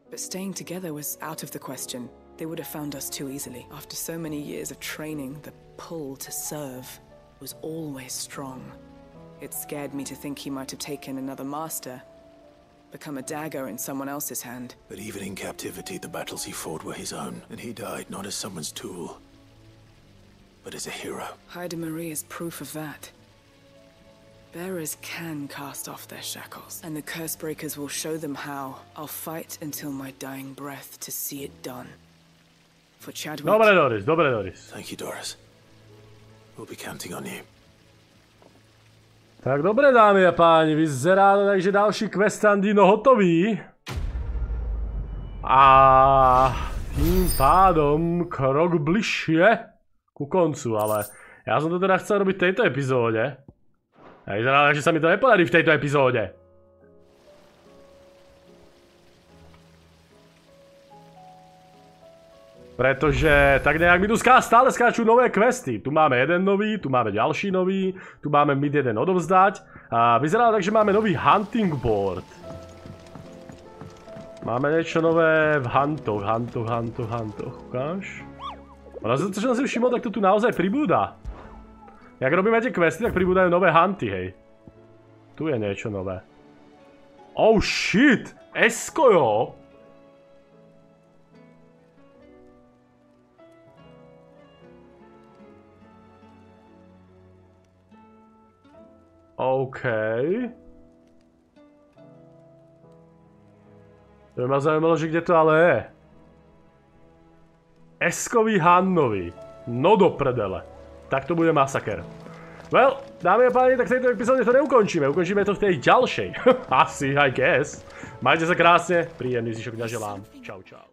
But staying together was out of the question. They would have found us too easily. After so many years of training, the pull to serve was always strong. It scared me to think he might have taken another master, become a dagger in someone else's hand. But even in captivity, the battles he fought were his own, and he died not as someone's tool, but as a hero. Hyde Marie is proof of that. Bearers can cast off their shackles, and the curse breakers will show them how. I'll fight until my dying breath to see it done. For Chadwick... Dobre, Doris, dobre, Doris. Thank you, Doris. We'll be counting on you. Tak dobre, dámy a páni, vyzerá to tak, že ďalší questandino hotový. A tým pádom krok bližšie ku koncu, ale ja som to teda chcel robiť v tejto epizóde. A vyzerá tak, že sa mi to nepodarí v tejto epizóde. Pretože tak nejak mi tu stále skáču nové questy. Tu máme jeden nový, tu máme ďalší nový, tu máme mid jeden odovzdať. A vyzerá tak, že máme nový hunting board. Máme niečo nové v huntoch. Ukáž? Ale čo som si všimol, tak to tu naozaj pribúda. Jak robíme tie questy, tak pribúdajú nové hunty, hej. Tu je niečo nové. Oh shit! Esko, jo! OK. To by ma zaujímalo, že kde to ale je. Eskový Hannovi. No do prdele. Tak to bude masaker. Well, dámy a páni, tak v tejto epizóde to neukončíme. Ukončíme to v tej ďalšej. Asi, I guess. Majte sa krásne. Príjemný zvyšok dňa želám. Čau, čau.